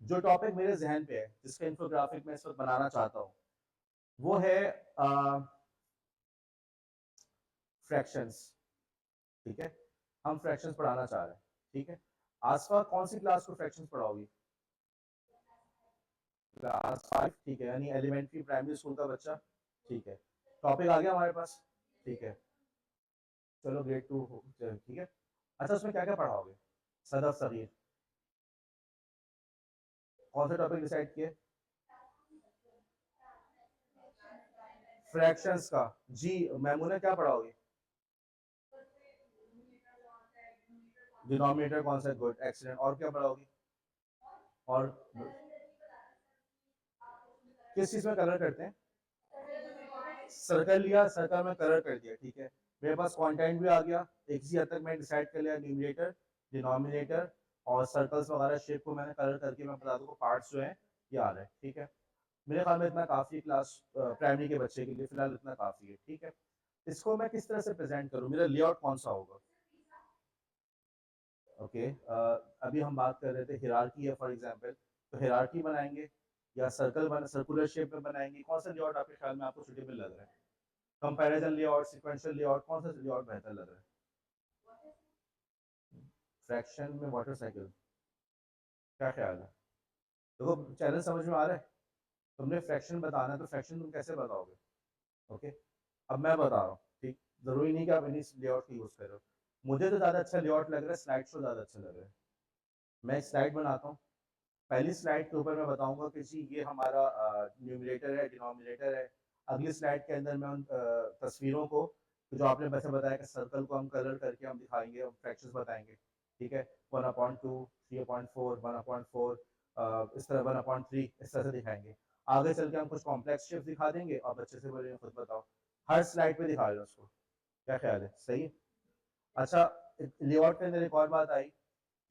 जो टॉपिक मेरे जहन पे है, जिसका इंफोग्राफिक मैं इस वक्त बनाना चाहता हूँ, वो है फ्रैक्शंस, ठीक है। हम फ्रैक्शंस पढ़ाना चाह रहे हैं, ठीक है। आसफा कौन सी क्लास को फ्रैक्शंस पढ़ाओगी, क्लास 5, ठीक है, यानी एलिमेंट्री प्राइमरी स्कूल का बच्चा, ठीक है। टॉपिक आ गया हमारे पास, ठीक है। चलो ग्रेड 2, ठीक है। अच्छा उसमें क्या क्या पढ़ाओगे, सदफ सगीर, कौन सा टॉपिक डिसाइड किए, फ्रैक्शंस का। जी मैमूना क्या पढ़ाओगे, डिनोमिनेटर कौन सा, गुड, एक्सीलेंट, और क्या पढ़ाओगी, और किस चीज में कलर करते हैं, सर्कल लिया, सर्कल में कलर कर दिया, ठीक है। मेरे पास कंटेंट भी आ गया, एक ही हद तक मैं डिसाइड कर लिया, न्यूमरेटर, डिनोमिनेटर और सर्कल्स वगैरह शेप को मैंने कलर करके मैं बता दूंगा पार्ट्स जो हैं ये आ रहे हैं, ठीक है। मेरे ख्याल में इतना काफ़ी क्लास प्राइमरी के बच्चे के लिए फिलहाल इतना काफ़ी है, ठीक है। इसको मैं किस तरह से प्रेजेंट करूँ, मेरा लेआउट कौन सा होगा। ओके, अभी हम बात कर रहे थे हिरार्की है फॉर एग्जांपल, तो हिरार्की बनाएंगे या सर्कल बना सर्कुलर शेप में बनाएंगे, कौन सा लेआउट आपके ख्याल में आपको सुटेबल लग रहा है, कंपैरिजन लेआउट, सीक्वेंशियल लेआउट, कौन सा लेआउट बेहतर लग रहा है। फ्रैक्शन में वाटर साइकिल, क्या ख्याल है। देखो चैनल समझ में आ रहा है, तुमने फ्रैक्शन बताना है तो फ्रैक्शन तुम कैसे बताओगे। ओके, अब मैं बता रहा हूँ, ठीक, जरूरी नहीं कि आप इन्हीं लेआउट का यूज कर रहे हो। मुझे तो ज्यादा अच्छा लेआउट लग रहा है, स्लाइड शो ज्यादा अच्छा लग रहा है। मैं स्लाइड बनाता हूँ, पहली स्लाइड के ऊपर मैं बताऊंगा कि जी ये हमारा न्यूमरेटर है, डिनोमिनेटर है। अगली स्लाइड के अंदर मैं उन तस्वीरों को, तो जो आपने वैसे बताया कि सर्कल को हम कलर करके हम दिखाएंगे, हम फ्रैक्शंस बताएंगे, ठीक है। 1/2, 3/4, 1/4, इस तरह 1/3 इस तरह से दिखाएंगे। आगे चल के हम कुछ कॉम्प्लेक्स शेप्स दिखा देंगे और बच्चे से बोलेंगे खुद बताओ, हर स्लाइड पे दिखा रहे हो उसको, क्या ख्याल है, सही है। अच्छा, लेआउट के अंदर एक और बात आई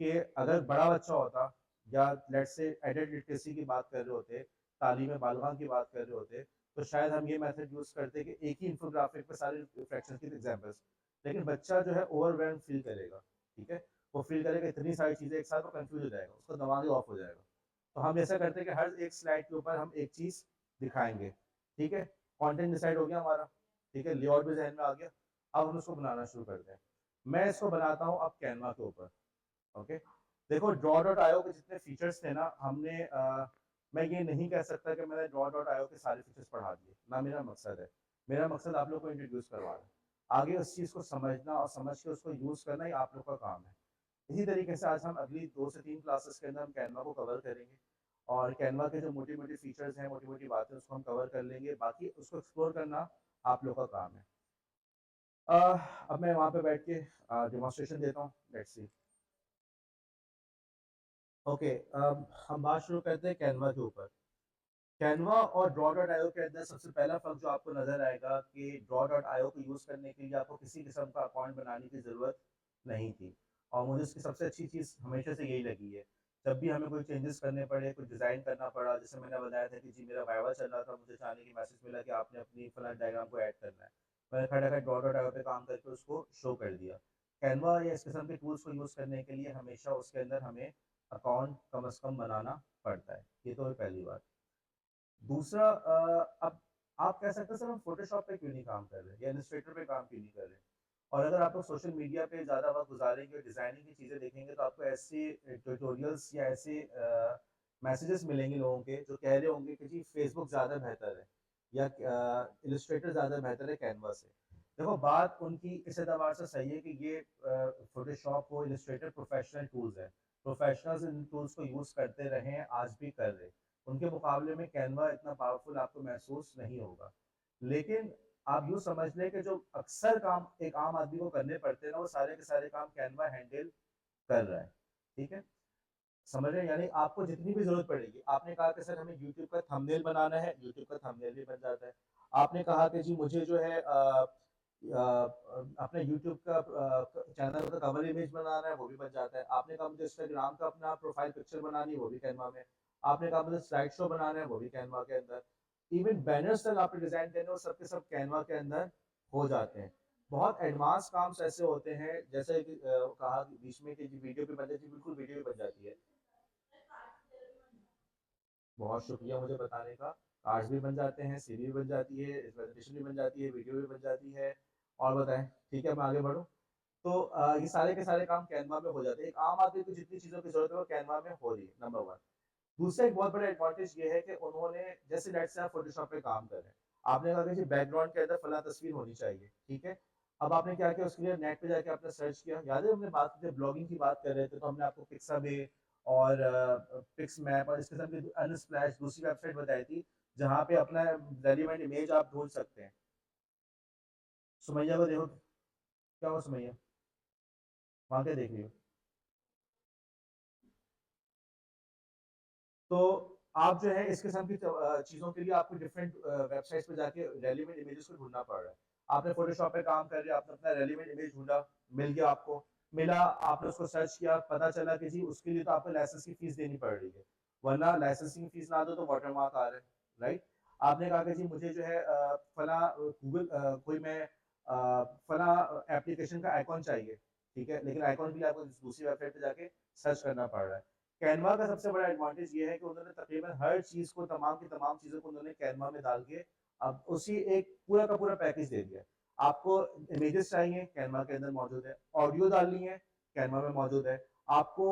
कि अगर बड़ा बच्चा होता या लेट्स से एडल्ट लिटरेसी की बात कर रहे होते, तालीम बालगा की बात कर रहे होते, तो शायद हम ये मेथड यूज करते कि एक ही इंफोग्राफिक पे सारे फ्रैक्शंस की एग्जांपल्स। लेकिन बच्चा जो है ओवरवेल्म फील करेगा, ठीक है, वो फील करेगा इतनी सारी चीजें एक साथ, वो कंफ्यूज हो जाएगा, उसका दिमाग ही ऑफ हो जाएगा। तो हम ऐसा करते हैं कि हर एक स्लाइड के ऊपर हम एक चीज दिखाएंगे, ठीक है। कंटेंट डिसाइड हो गया हमारा, ठीक है, लेआउट भी जहन में आ गया। अब हम उसको बनाना शुरू करते हैं। मैं इसको बनाता हूँ अब कैनवा के ऊपर। ओके, देखो ड्रॉ डॉट आयो के जितने फीचर्स थे ना, हमने मैं ये नहीं कह सकता कि मैंने ड्रॉ डॉट आयो के सारे फीचर्स पढ़ा दिए, ना मेरा मकसद है। मेरा मकसद आप लोग को इंट्रोड्यूस करवाना है, आगे उस चीज़ को समझना और समझ के उसको यूज करना ही आप लोग का काम है। इसी तरीके से आज हम अगली 2 से 3 क्लासेस के अंदर हम कैनवा को कवर करेंगे। और कैनवा के जो मोटी मोटी फीचर्स हैं, मोटी मोटी बातें, उसको हम कवर कर लेंगे। बाकी उसको एक्सप्लोर करना आप लोग का काम है। अब मैं वहाँ पे बैठ के डेमोन्स्ट्रेशन देता हूँ, लेट्स सी। ओके, अब हम बात शुरू करते हैं कैनवा के ऊपर। कैनवा और ड्रॉ डॉट आईओ के अंदर सबसे पहला फर्क जो आपको नजर आएगा कि ड्रॉ डॉट आईओ को यूज करने के लिए आपको किसी किस्म का अकाउंट बनाने की जरूरत नहीं थी। और मुझे इसकी सबसे अच्छी चीज हमेशा से यही लगी है। जब भी हमें कोई चेंजेस करने पड़े, कुछ डिजाइन करना पड़ा, जैसे मैंने बताया था कि जी मेरा वाइवा चल रहा था, मुझे चाहने की मैसेज मिला कि आपने अपनी फला डायग्राम को ऐड करना है, मैंने खटाखट ड्रॉ डॉट आईओ पे काम करके उसको शो कर दिया। कैनवा या इस किस्म के टूल्स को यूज करने के लिए हमेशा उसके अंदर हमें अकाउंट कम अज कम बनाना पड़ता है। ये तो है पहली बात। दूसरा, अब आप कह सकते हैं सर हम फोटोशॉप पे क्यों नहीं काम कर रहे या इलस्ट्रेटर पे काम क्यों नहीं कर रहे। और अगर आप लोग सोशल मीडिया पे ज़्यादा वक्त गुजारेंगे और डिज़ाइनिंग की चीज़ें देखेंगे तो आपको ऐसे ट्यूटोरियल्स या ऐसे मैसेजेस मिलेंगे लोगों के जो कह रहे होंगे कि जी फेसबुक ज़्यादा बेहतर है या इलस्ट्रेटर ज़्यादा बेहतर है कैनवा से। देखो बात उनकी इस एतबार से सही है कि ये फोटोशॉप हो, इलस्ट्रेटर प्रोफेशनल टूल्स हैं। प्रोफेशनल्स इन टूल्स को यूज़ करते रहे हैं, आज भी कर रहे हैं। उनके मुकाबले में कैनवा इतना पावरफुल आपको महसूस नहीं होगा। लेकिन आप यूँ समझ लें कि जो अक्सर काम एक आम आदमी को करने पड़ते हैं ना, वो सारे के सारे काम कैनवा हैंडल कर रहा है। ठीक है? समझ रहे हैं? यानी आपको जितनी भी ज़रूरत पड़ेगी, आपने कहा कि सर हमें यूट्यूब का थंबनेल बनाना है, यूट्यूब का थंबनेल भी बन जाता है। आपने कहा कि जी मुझे जो है अपने यूट्यूब का चैनल का कवर इमेज बनाना है, वो भी बन जाता है। आपने कहा मुझे इंस्टाग्राम का अपना प्रोफाइल पिक्चर बनानी है, वो भी कैनवा में। आपने कहा मुझे स्लाइड शो बनाना है, वो भी कैनवा के अंदर। इवन बैनर्स तक आपने डिजाइन करने वो सब के सब कैनवा के अंदर हो जाते हैं। बहुत एडवांस काम ऐसे होते हैं, जैसे कि कहा बीच में कि वीडियो भी बन जाती है, बिल्कुल वीडियो भी बन जाती है। बहुत शुक्रिया मुझे बताने का। कार्ड्स भी बन जाते हैं, सीडी भी बन जाती है, प्रेजेंटेशन भी बन जाती है, वीडियो भी बन जाती है। और बताएं, ठीक है मैं आगे बढ़ूँ। तो ये सारे के सारे काम कैनवा में हो जाते हैं। एक आम आदमी को जितनी चीज़ों की ज़रूरत है वो कैनवा में हो रही है, नंबर वन। दूसरा एक बहुत बड़ा एडवांटेज ये है कि उन्होंने, जैसे लेट्स से आप फोटोशॉप पे काम कर रहे हैं, आपने कहा कि बैकग्राउंड के अंदर फला तस्वीर होनी चाहिए, ठीक है। अब आपने क्या किया, उसके लिए नेट पे जाके आपने सर्च किया। याद है हमने बात की, ब्लॉगिंग की बात कर रहे थे, तो हमने आपको पिक्साबे और पिक्स मैप और इस किस्म की अनस्प्लैश दूसरी वेबसाइट बताई थी, जहाँ पे अपना रेलिवेंट इमेज आप ढूंढ सकते हैं। सुमैया को देखो, क्या हुआ सुमैया, वहाँ क्या देख रही हो। तो आप जो है इस किस्म की चीज़ों के लिए आपको डिफरेंट वेबसाइट्स पे जाके रेलिवेंट इमेजेस को ढूंढना पड़ रहा है। आपने फोटोशॉप पे काम कर लिया, आपने अपना रेलिवेंट इमेज ढूंढा, मिल गया आपको। मिला, आपने उसको सर्च किया, पता चला कि जी उसके लिए तो आपको लाइसेंस की फीस देनी पड़ रही है, वरना लाइसेंसिंग फीस ना दो तो वाटरमार्क आ रहा है, राइट। आपने कहा कि जी मुझे जो है फला गूगल कोई मैं फला एप्लीकेशन का आइकॉन चाहिए, ठीक है, लेकिन आइकॉन के लिए आपको दूसरी वेबसाइट पे जाके सर्च करना पड़ रहा है। कैनवा का सबसे बड़ा एडवांटेज ये है कि उन्होंने तकरीबन हर चीज को, तमाम की तमाम चीजों को उन्होंने कैनवा में डाल के अब उसी एक पूरा का पूरा पैकेज दे दिया है। आपको इमेजेस चाहिए, कैनवा के अंदर मौजूद है। ऑडियो डालनी है, कैनवा में मौजूद है। आपको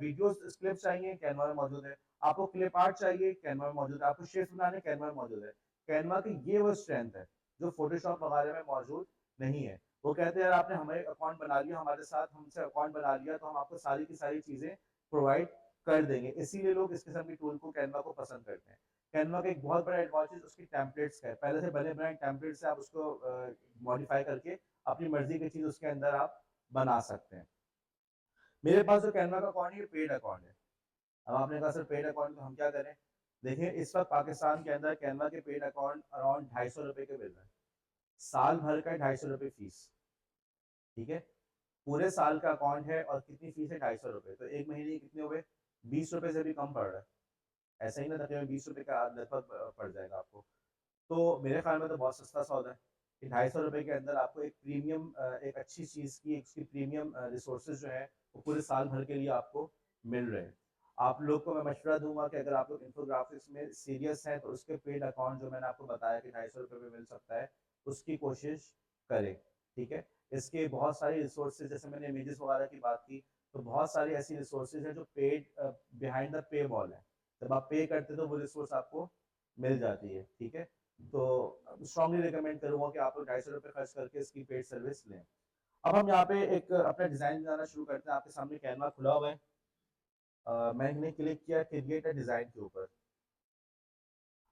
वीडियो क्लिप चाहिए, कैनवा में मौजूद है। आपको क्लिप आर्ट चाहिए, कैनवा में मौजूद है। आपको शेप्स बनाने, कैनवा में मौजूद है। कैनवा की ये वो स्ट्रेंथ है जो फोटोशॉप वगैरह में मौजूद नहीं है। वो कहते हैं यार आपने हमें अकाउंट बना लिया, हमारे साथ हमसे अकाउंट बना लिया, तो हम आपको सारी की सारी चीजें प्रोवाइड कर देंगे। इसीलिए लोग इस किस्म की टूल को, कैनवा को पसंद करते हैं। कैनवा का एक बहुत बड़ा एडवांटेज उसकी टेम्पलेट्स का है। पहले से बने बनाए टेम्पलेट से आप उसको मॉडिफाई करके अपनी मर्जी की चीज उसके अंदर आप बना सकते हैं। मेरे पास जो कैनवा का अकाउंट है ये पेड अकाउंट है। अब आपने कहा सर पेड अकाउंट तो हम क्या करें। देखिए इस वक्त पाकिस्तान के अंदर कैनवा के पेड अकाउंट अराउंड 250 रुपए के मिल रहे हैं। साल भर का 250 रुपए फीस, ठीक है। पूरे साल का अकाउंट है और कितनी फीस है, 250 रुपए। तो एक महीने की कितने हुए, 20 रुपए से भी कम पड़ रहा है। ऐसा ही ना, तकरीबन 20 रुपए का लगभग पड़ जाएगा आपको। तो मेरे ख्याल में तो बहुत सस्ता सौदा है कि 250 रुपए के अंदर आपको एक प्रीमियम, एक अच्छी चीज़ की, एक प्रीमियम रिसोर्सेज जो है वो पूरे साल भर के लिए आपको मिल रहे हैं। आप लोग को मैं मशवरा दूंगा कि अगर आप लोग इन्फोग्राफिक्स में सीरियस हैं तो उसके पेड अकाउंट जो मैंने आपको बताया कि 250 रुपये में मिल सकता है, उसकी कोशिश करें, ठीक है। इसके बहुत सारी रिसोर्सेज, जैसे मैंने इमेजेस वगैरह की बात की, तो बहुत सारी ऐसी रिसोर्सेज हैं जो paid, behind the pay wall है। जब आप पे करते हो तो वो रिसोर्स आपको मिल जाती है, ठीक है। तो स्ट्रांगली रिकमेंड करूंगा कि आप लोग 250 रुपये खर्च करके इसकी पेड सर्विस लें। अब हम यहाँ पे एक अपना डिजाइन बनाना शुरू करते हैं। आपके सामने कैनवा खुला हुआ है। मैंने क्लिक किया क्रिएट अ डिज़ाइन के ऊपर।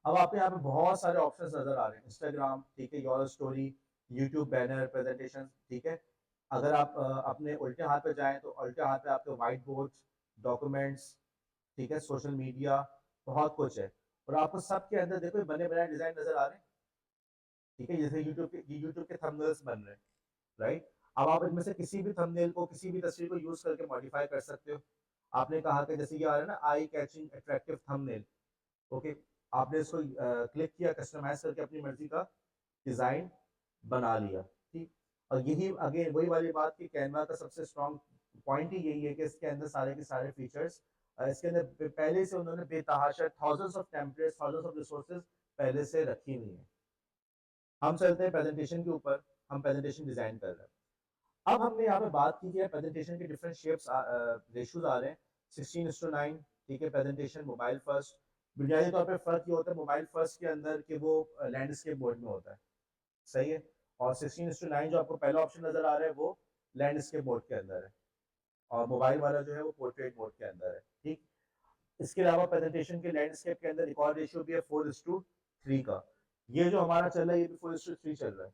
अब आपको यहाँ पे बहुत सारे ऑप्शंस नज़र आ रहे हैं, इंस्टाग्राम, ठीक है, your story, YouTube banner, presentation, ठीक है। अगर आप अपने उल्टे हाथ पे जाएँ तो उल्टे हाथ पे आपके व्हाइट बोर्ड्स, डॉक्यूमेंट्स, ठीक है, सोशल मीडिया, बहुत कुछ है। और आपको सबके अंदर देखो बने-बनाए डिज़ाइन नज़र आ रहे हैं, ठीक है, जैसे यूट्यूब के थंबनेल्स बन रहे हैं, राइट? अब आप इनमें से किसी भी थंबनेल को, किसी भी तस्वीर को यूज़ करके मॉडिफाई कर सकते हो। आपने कहा कि जैसे ये आ रहा है ना, eye catching attractive thumbnail, okay, आपने इसको क्लिक किया, कस्टमाइज़ करके अपनी मर्ज़ी का डिज़ाइन बना लिया, ठीक। और यही अगेन वही वाली बात कि कैनवा का सबसे स्ट्रॉन्ग पॉइंट ही यही है कि इसके अंदर सारे के सारे फीचर्स इसके अंदर पहले से उन्होंने बेतहाशा thousands of templates, thousands of resources पहले से रखी हुई हैं। हम चलते हैं प्रेजेंटेशन के ऊपर, हम प्रेजेंटेशन डिज़ाइन कर रहे हैं। अब हमने यहाँ पे बात की है प्रेजेंटेशन के डिफरेंट शेप्स, रेशियोज आ रहे हैं, 16:9, ठीक है, प्रेजेंटेशन मोबाइल फर्स्ट। बुनियादी तौर पे फ़र्क ये होता है मोबाइल फर्स्ट के अंदर कि वो लैंडस्केप मोड में होता है, सही है। और 16:9 जो आपको पहला ऑप्शन नज़र आ रहा है वो लैंडस्केप मोड के अंदर है, और मोबाइल वाला जो है वो पोर्ट्रेट मोड के अंदर है, ठीक। इसके अलावा प्रेजेंटेशन के लैंडस्केप के अंदर एक और रेशियो भी है 4:3 का। ये जो हमारा चल रहा है ये भी 4:3 चल रहा है।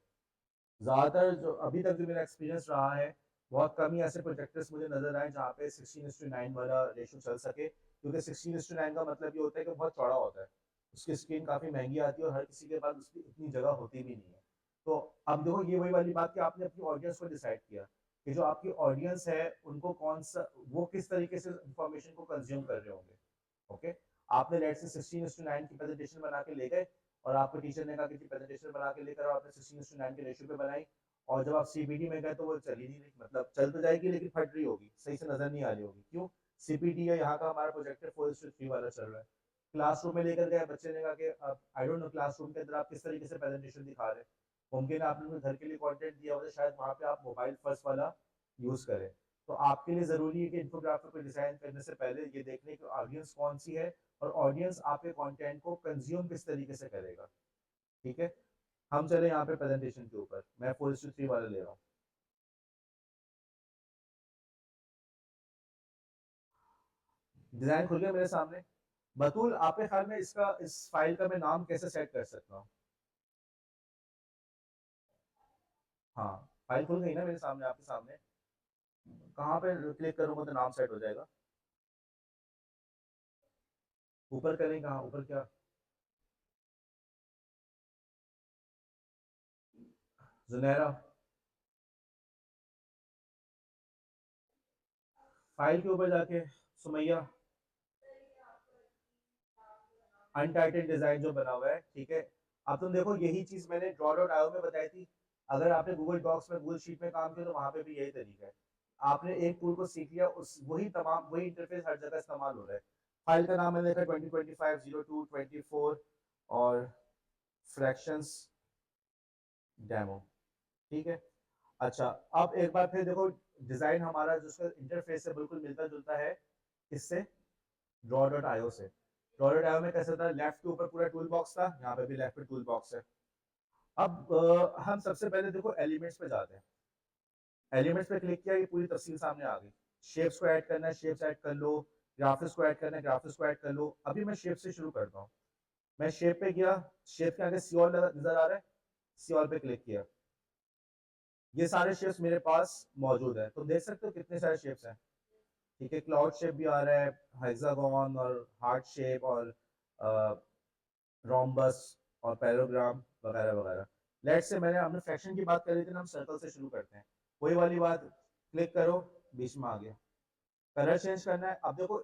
ज़्यादातर जो अभी तक जो मेरा एक्सपीरियंस रहा है, बहुत कम ही ऐसे प्रोजेक्टर्स मुझे नज़र आए जहाँ पे 16:9 वाला रेशियो चल सके, क्योंकि 16:9 का मतलब ये होता है कि बहुत चौड़ा होता है, उसकी स्क्रीन काफ़ी महंगी आती है और हर किसी के पास उसकी इतनी जगह होती भी नहीं है। तो अब देखो ये वही वाली बात कि आपने अपनी ऑडियंस को डिसाइड किया कि जो आपकी ऑडियंस है उनको कौन सा, वो किस तरीके से इंफॉर्मेशन को कंज्यूम कर रहे होंगे, ओके। आपने लेट से 16:9 की प्रेजेंटेशन बना के ले गए, और आपको टीचर ने कहा कि प्रेजेंटेशन बना के लेकर आपने 16:9 के रेशियो पे बनाई, और जब आप सीपीटी में गए तो वो चल ही नहीं रही, मतलब चल तो जाएगी लेकिन फट रही होगी, सही से नजर नहीं आ रही होगी, क्यों? सीपीटी या यहाँ का हमारा प्रोजेक्टर 4:3 वाला चल रहा है। क्लासरूम में लेकर गए, बच्चे ने कहा कि आई डोंट नो क्लासरूम के अंदर आप किस तरीके से प्रेजेंटेशन दिखा रहे हैं, मुमकिन है आपने अपने घर के लिए कंटेंट दिया हो तो शायद वहाँ पे आप मोबाइल फर्स्ट वाला यूज करें। तो आपके लिए जरूरी है कि इन्फोग्राफिक को डिजाइन करने से पहले ये देखने की ऑडियंस कौन सी है, और ऑडियंस आपके कंटेंट को कंज्यूम किस तरीके से करेगा, ठीक है। हम चले यहाँ पे प्रेजेंटेशन के ऊपर, मैं 4:3 वाला ले रहा हूँ। डिजाइन खुल गया मेरे सामने। बतूल, आपके ख्याल में इसका, इस फाइल का मैं नाम कैसे सेट कर सकता हूँ? हाँ, फाइल खुल गई ना मेरे सामने, आपके सामने। कहाँ पे क्लिक करूंगा तो नाम सेट हो जाएगा? ऊपर करें, कहाँ ऊपर क्या? जुनैरा, फाइल के ऊपर जाके सुमैया, अनटाइटल्ड डिजाइन जो बना हुआ है, ठीक है। अब तुम देखो यही चीज मैंने ड्रॉ डॉट आयो में बताई थी। अगर आपने गूगल डॉक्स में, गूगल शीट में काम किया तो वहां पे भी यही तरीका है। आपने एक टूल को सीख लिया, उस वही इंटरफेस हर जगह इस्तेमाल हो रहा है। फाइल का नाम मैंने देखा 2025 02 24 और फ्रैक्शंस डेमो, ठीक है। अच्छा, अब एक बार फिर देखो, डिजाइन हमारा जो उसका इंटरफेस है बिल्कुल मिलता जुलता है इससे, ड्रॉ डॉट आयो से। ड्रॉ डॉट आयो में कैसे था, लेफ्ट के ऊपर पूरा टूल बॉक्स था, यहाँ पे भी लेफ्ट पे टूल बॉक्स है। अब हम सबसे पहले देखो एलिमेंट्स पे जाते हैं। एलिमेंट्स पे क्लिक किया, ये पूरी तफसील सामने आ गई। शेप्स को ऐड करना है, शेप्स ऐड कर लो। ग्राफिक्स को ऐड करना है, ग्राफिक्स को ऐड कर लो। अभी मैं शेप से शुरू करता हूँ। मैं शेप पे गया, शेप के आगे सियोल नजर आ रहा है, सियोल पे क्लिक किया। ये सारे शेप्स मेरे पास मौजूद है, तुम देख सकते हो कितने सारे शेप्स हैं, ठीक है। क्लाउड शेप भी आ रहा है, हेक्सागोन और हार्ट शेप और रोम्बस और पैराग्राम वगैरह वगैरह। लेट से मैंने हमने फ्रैक्शन की बात करी थी ना, हम सर्कल से शुरू करते हैं। वही वाली बात, क्लिक करो, बीच में आ गया। कलर चेंज करना है, अब देखो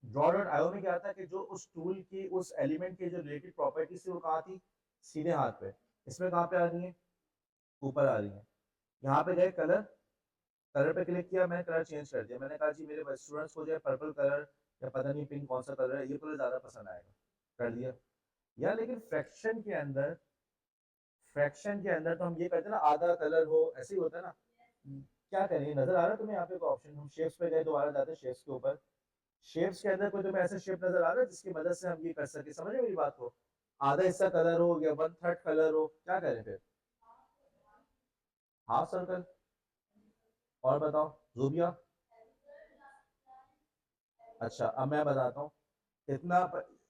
ड्रॉ डॉट आयो में क्या था कि जो उस टूल की, उस एलिमेंट की जो रिलेटेड प्रॉपर्टी थी वो कहाँ थी, सीधे हाथ पे। इसमें कहाँ पे आ रही है, ऊपर आ रही है। यहाँ पे गए कलर, कलर पे क्लिक किया, मैंने कलर चेंज कर दिया। मैंने कहा जी मेरे स्टूडेंट्स को जो है पर्पल कलर या पता नहीं पिंक कौन सा कलर है, ये कलर ज्यादा पसंद आएगा, कर दिया। या लेकिन फ्रैक्शन के अंदर तो हम ये करते हैं ना, आधा कलर हो, ऐसे ही होता है ना। क्या करें, नजर आ रहा है तुम्हें यहाँ पे कोई ऑप्शन? हम शेप्स पे गए, दोबारा जाते हैं शेप्स के ऊपर। शेप्स के अंदर कोई तुम्हें ऐसा शेप नजर आ रहा है जिसकी मदद से हम ये कर सके, समझ रहे हो मेरी बात को? आधा हिस्सा कलर हो या 1/3 कलर हो, क्या करें फिर? Half circle. और बताओ, जूबिया। अच्छा, अब मैं बताता हूँ।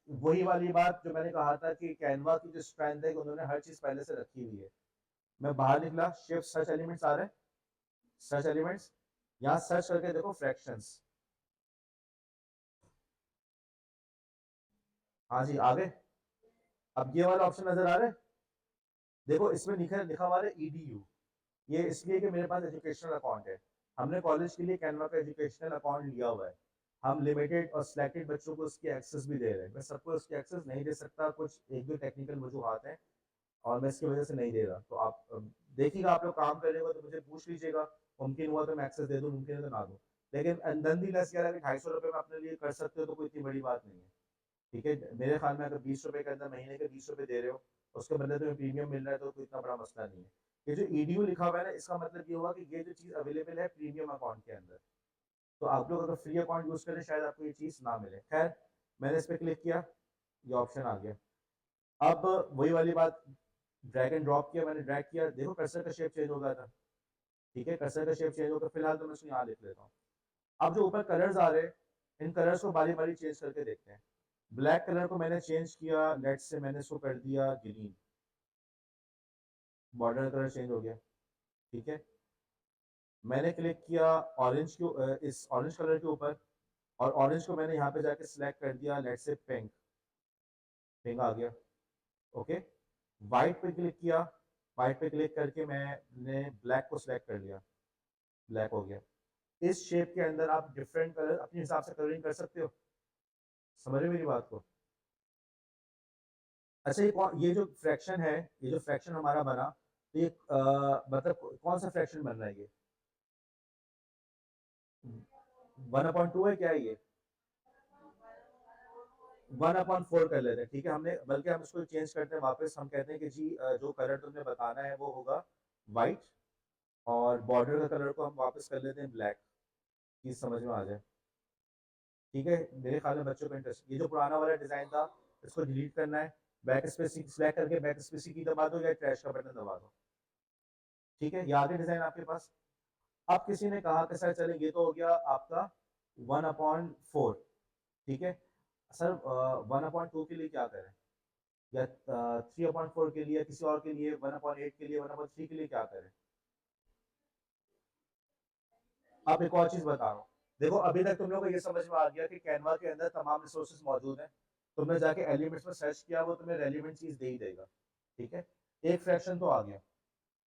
वही वाली बात जो मैंने कहा था कि कैनवा की जो स्ट्रेंथ है कि उन्होंने हर चीज पहले से रखी हुई है। मैं बाहर निकला, शिफ्ट सर्च एलिमेंट्स आ रहे हैं, सर्च एलिमेंट्स, यहाँ सर्च करके देखो फ्रैक्शंस। हाँ जी, आ गए। अब ये वाला ऑप्शन नजर आ रहा है, देखो इसमें लिखा लिखा हुआ है ईडीयू। ये इसलिए कि मेरे पास एजुकेशनल अकाउंट है। हमने कॉलेज के लिए कैनवा का एजुकेशनल अकाउंट लिया हुआ है। हम लिमिटेड और सिलेक्टेड बच्चों को उसकी एक्सेस भी दे रहे हैं। मैं सबको उसकी एक्सेस नहीं दे सकता, कुछ एक दो टेक्निकल वजूहात हैं और मैं इसकी वजह से नहीं दे रहा। तो आप देखिएगा, आप लोग काम कर रहे हो तो मुझे पूछ लीजिएगा, मुमकिन हुआ तो मैं एक्सेस दे दूँ, मुमकिन है तो ना दूँ। लेकिन नंदीलेस यार, अगर 250 रुपये में अपने लिए कर सकते हो तो कोई इतनी बड़ी बात नहीं है। ठीक है, मेरे ख्याल में अगर 20 रुपए के अंदर महीने के 20 रुपए दे रहे हो, उसके बदले तुम्हें प्रीमियम मिल रहा है, तो कोई इतना बड़ा मसला नहीं है। ये जो ईडीयू लिखा हुआ है ना, इसका मतलब ये हुआ कि ये जो चीज अवेलेबल है प्रीमियम अकाउंट के अंदर। तो आप लोग अगर फ्री अकाउंट यूज करें शायद आपको ये चीज ना मिले। खैर, मैंने इस पर क्लिक किया, ये ऑप्शन आ गया। अब वही वाली बात, ड्रैग एंड ड्रॉप किया, मैंने ड्रैग किया, देखो कर्सर का शेप चेंज हो गया था। ठीक है, कर्सर का शेप चेंज हो गया, फिलहाल तो मैं इसको यहाँ लिख लेता हूँ। अब जो ऊपर कलर्स आ रहे हैं, इन कलर्स को बारी बारी चेंज करके देखते हैं। ब्लैक कलर को मैंने चेंज किया, लेट से मैंने इसको कर दिया ग्रीन, बॉर्डर कलर चेंज हो गया। ठीक है, मैंने क्लिक किया ऑरेंज के इस ऑरेंज कलर के ऊपर, और ऑरेंज को मैंने यहाँ पे जाके सिलेक्ट कर दिया, लेट से पिंक, पिंक आ गया। ओके, वाइट पे क्लिक किया, वाइट पे क्लिक करके मैंने ब्लैक को सिलेक्ट कर लिया, ब्लैक हो गया। इस शेप के अंदर आप डिफरेंट कलर अपने हिसाब से कलरिंग कर सकते हो। समझ रहे हो मेरी बात को? अच्छा, ये जो फ्रैक्शन है, ये जो फ्रैक्शन हमारा बना, तो ये मतलब कौन सा फ्रैक्शन बन रहा है ये? 1/2 है क्या ये? 1/4 कर लेते हैं। ठीक है, हमने बल्कि हम इसको चेंज करते हैं वापस, हम कहते हैं कि जी जो कलर तुमने बताना है वो होगा वाइट, और बॉर्डर का कलर को हम वापस कर लेते हैं ब्लैक, चीज समझ में आ जाए। ठीक है, मेरे ख्याल में बच्चों का इंटरेस्ट, ये जो पुराना वाला डिजाइन था इसको डिलीट करना है। बैक स्पेस सिलेक्ट करके बैक स्पेस की दबा दो या ट्रैश का बटन दबा दो। ठीक है, ये आगे डिजाइन आपके पास। अब किसी ने कहा कि सर चलें, ये तो हो गया आपका 1/4। ठीक है सर, 1/2 के लिए क्या करें, या 3/4 के लिए, किसी और के लिए 1/8 के लिए, 1/3 के लिए क्या करें? अब एक और चीज बता रहा हूँ, देखो अभी तक तुम लोगों को ये समझ में आ गया कि कैनवा के अंदर तमाम रिसोर्सेज मौजूद हैं। तुमने जाके एलिमेंट्स में सर्च किया, वो तुम्हें रेलिवेंट चीज दे ही देगा। ठीक है, एक फ्रैक्शन तो आ गया।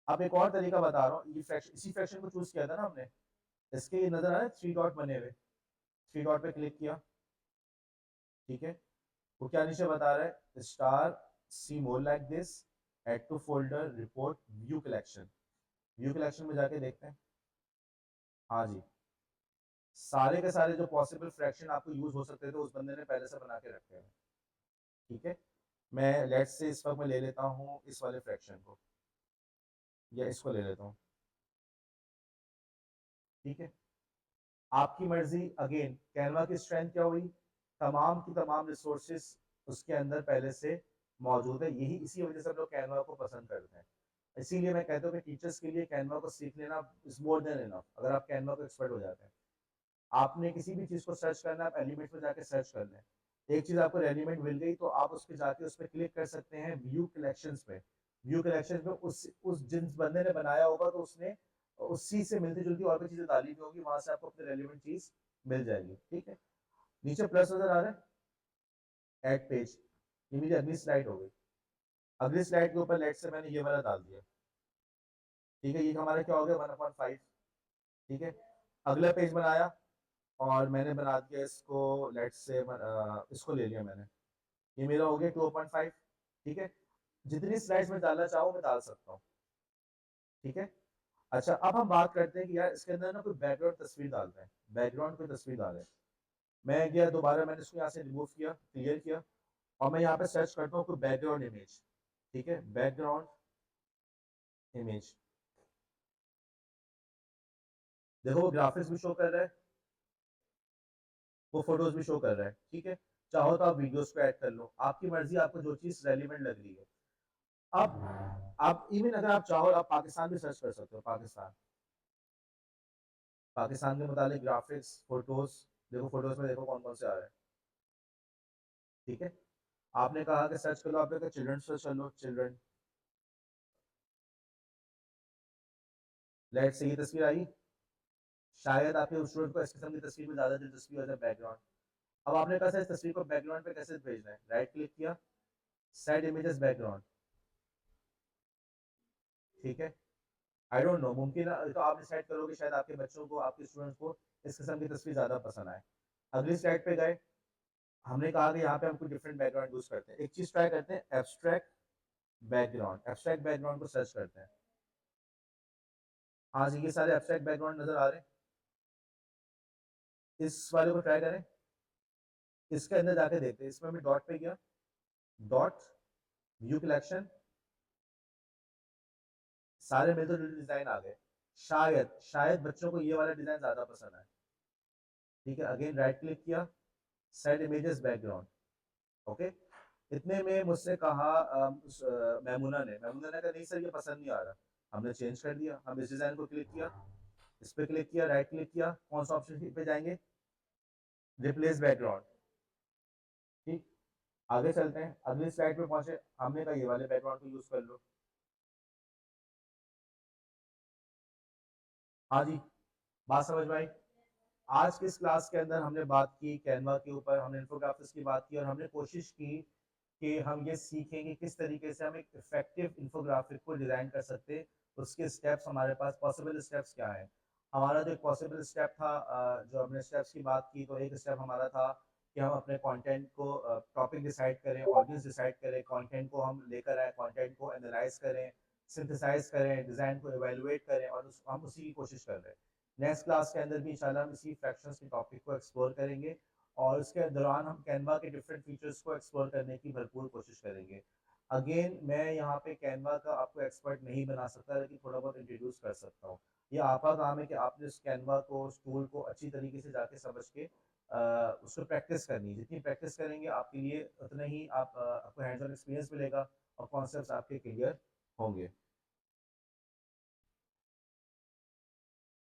अब एक और तरीका बता रहा हूँ, ये फ्रैक्शन, इसी फ्रैक्शन को चूज किया था ना हमने, इसके ये नजर आ रहा है 3 डॉट बने हुए, 3 डॉट पे क्लिक किया। ठीक है, वो क्या नीचे बता रहा है, star see more like this, add to folder report view collection. View collection में जाके देखते हैं। हाँ जी, सारे के सारे जो पॉसिबल फ्रैक्शन आपको यूज हो सकते थे उस बंदे ने पहले से बना के रखे हैं। ठीक है, मैं लेट्स से इस वक्त मैं ले लेता हूँ इस वाले फ्रैक्शन को, या इसको ले लेता हूँ। ठीक है, आपकी मर्जी। अगेन, कैनवा की स्ट्रेंथ क्या हुई, तमाम की तमाम रिसोर्सेस उसके अंदर पहले से मौजूद है। यही इसी वजह से हम लोग कैनवा को पसंद करते हैं। इसीलिए मैं कहता हूँ कि टीचर्स के लिए कैनवा को सीख लेना इज मोर देन इनफ। अगर आप कैनवा को एक्सपर्ट हो जाते हैं, आपने किसी भी चीज को सर्च करना है, आप एलिमेंट में जाके सर्च कर लें, एक चीज आपको एलिमेंट मिल गई तो आप उस पर जाके उस पर क्लिक कर सकते हैं व्यू कलेक्शंस में। व्यू कलेक्शंस में उस जिन बंदे ने बनाया होगा तो उसने उसी से मिलती जुलती और भी चीजें डाली हुई होगी, वहां से आपको अपनी रेलिवेंट चीज मिल जाएगी। ठीक है, नीचे प्लस नजर आ रहा है, एड पेज, ये मेरी अगली स्लाइड हो गई। अगली स्लाइड के ऊपर लेट से मैंने ये वाला डाल दिया। ठीक है, ये हमारा क्या हो गया, 1/5। ठीक है, अगला पेज बनाया और मैंने बना दिया इसको, लेट से इसको ले लिया मैंने, ये मेरा हो गया 2/5। ठीक है, जितनी स्लाइड्स में डालना चाहो मैं डाल सकता हूँ। ठीक है, अच्छा अब हम बात करते हैं कि यार इसके अंदर ना कोई बैकग्राउंड तस्वीर डालते हैं, बैकग्राउंड कोई तस्वीर डाले। मैं गया दोबारा, मैंने इसको यहाँ से रिमूव किया, क्लियर किया, और मैं यहाँ पे सर्च करता हूँ कोई बैकग्राउंड इमेज। ठीक है, बैकग्राउंड इमेज, देखो वो ग्राफिक्स भी शो कर रहा है, वो फोटोज भी शो कर रहा है। ठीक है, चाहो तो आप वीडियोस को ऐड कर लो, आपकी मर्जी, आपको जो चीज रेलिवेंट लग रही है। अब आप इवन अगर आप चाहो आप पाकिस्तान भी सर्च कर सकते हो, पाकिस्तान, पाकिस्तान के मुतालिक ग्राफिक्स, फोटोज, देखो फोटोज में, देखो कौन कौन से आ रहे हैं। ठीक है, आपने कहा कि सर्च कर लो, आपने कहा चिल्ड्रन सर्च कर लो, चिल्ड्रन। लेट्स से ये तस्वीर आई, शायद आपके स्टूडेंट को इस किस्म की तस्वीर में ज़्यादा दिलचस्पी हो जाए, बैकग्राउंड। अब आपने कहा सर इस तस्वीर को बैकग्राउंड पे कैसे भेजना है, राइट क्लिक किया, सेट इमेजेस बैकग्राउंड। ठीक है, आई डोंट नो, मुमकिन है तो आप डिसाइड करो कि शायद आपके बच्चों को, आपके स्टूडेंट्स को इस किस्म की तस्वीर ज़्यादा पसंद आए। अगली स्लाइड पे गए, हमने कहा कि यहाँ पे हम कुछ डिफरेंट बैकग्राउंड यूज करते हैं। एक चीज ट्राई करते हैं, एब्स्ट्रैक्ट बैकग्राउंड, एब्स्ट्रैक्ट बैकग्राउंड को सर्च करते हैं। हाँ जी, ये सारे एब्स्ट्रैक्ट बैकग्राउंड नजर आ रहे हैं, इस वाले को ट्राई करें, इसके अंदर जाके देखते हैं। इसमें मैं डॉट पे गया, डॉट, व्यू कलेक्शन, सारे मिलते जुलते डिजाइन आ गए। शायद शायद बच्चों को ये वाला डिजाइन ज्यादा पसंद आए। ठीक है, अगेन राइट क्लिक किया, सेट इमेजेस बैकग्राउंड। ओके, इतने में मुझसे कहा मैमूना ने कहा नहीं सर ये पसंद नहीं आ रहा। हमने चेंज कर दिया, हम इस डिजाइन को क्लिक किया, इस पे क्लिक किया, राइट क्लिक किया, कौन सा ऑप्शन पे जाएंगे, रिप्लेस बैकग्राउंड। ठीक, आगे चलते हैं, अगली स्लाइड पे पहुंचे, हमने कहा ये वाले बैकग्राउंड को यूज कर लो। हाँ जी, बात समझ में आई। आज की इस क्लास के अंदर हमने बात की कैनवा के ऊपर, हमने इन्फोग्राफिक्स की बात की और हमने कोशिश की कि हम ये सीखें कि किस तरीके से हम एक इफेक्टिव इन्फोग्राफिक को डिज़ाइन कर सकते हैं। उसके स्टेप्स, हमारे पास पॉसिबल स्टेप्स क्या हैं। हमारा जो एक पॉसिबल स्टेप था, जो हमने स्टेप्स की बात की, तो एक स्टेप हमारा था कि हम अपने कंटेंट को, टॉपिक डिसाइड करें, ऑडियंस डिसाइड करें, कंटेंट को हम लेकर आए, कंटेंट को एनालाइज करें, सिंथेसाइज करें, डिज़ाइन को एवेलुएट करें, और हम उसी की कोशिश कर रहे हैं। नेक्स्ट क्लास के अंदर भी इंशाल्लाह हम इसी फ्रैक्शंस के टॉपिक को एक्सप्लोर करेंगे, और उसके दौरान हम कैनवा के डिफरेंट फीचर्स को एक्सप्लोर करने की भरपूर कोशिश करेंगे। अगेन मैं यहाँ पे कैनवा का आपको एक्सपर्ट नहीं बना सकता, लेकिन थोड़ा बहुत इंट्रोड्यूस कर सकता हूँ। ये आपका काम है कि आपने इस कैनवा को, उस टूल को अच्छी तरीके से जाके समझ के उसको प्रैक्टिस करनी है। जितनी प्रैक्टिस करेंगे आपके लिए उतना ही आपको हैंड्स ऑन एक्सपीरियंस मिलेगा और कॉन्सेप्ट्स आपके क्लियर होंगे।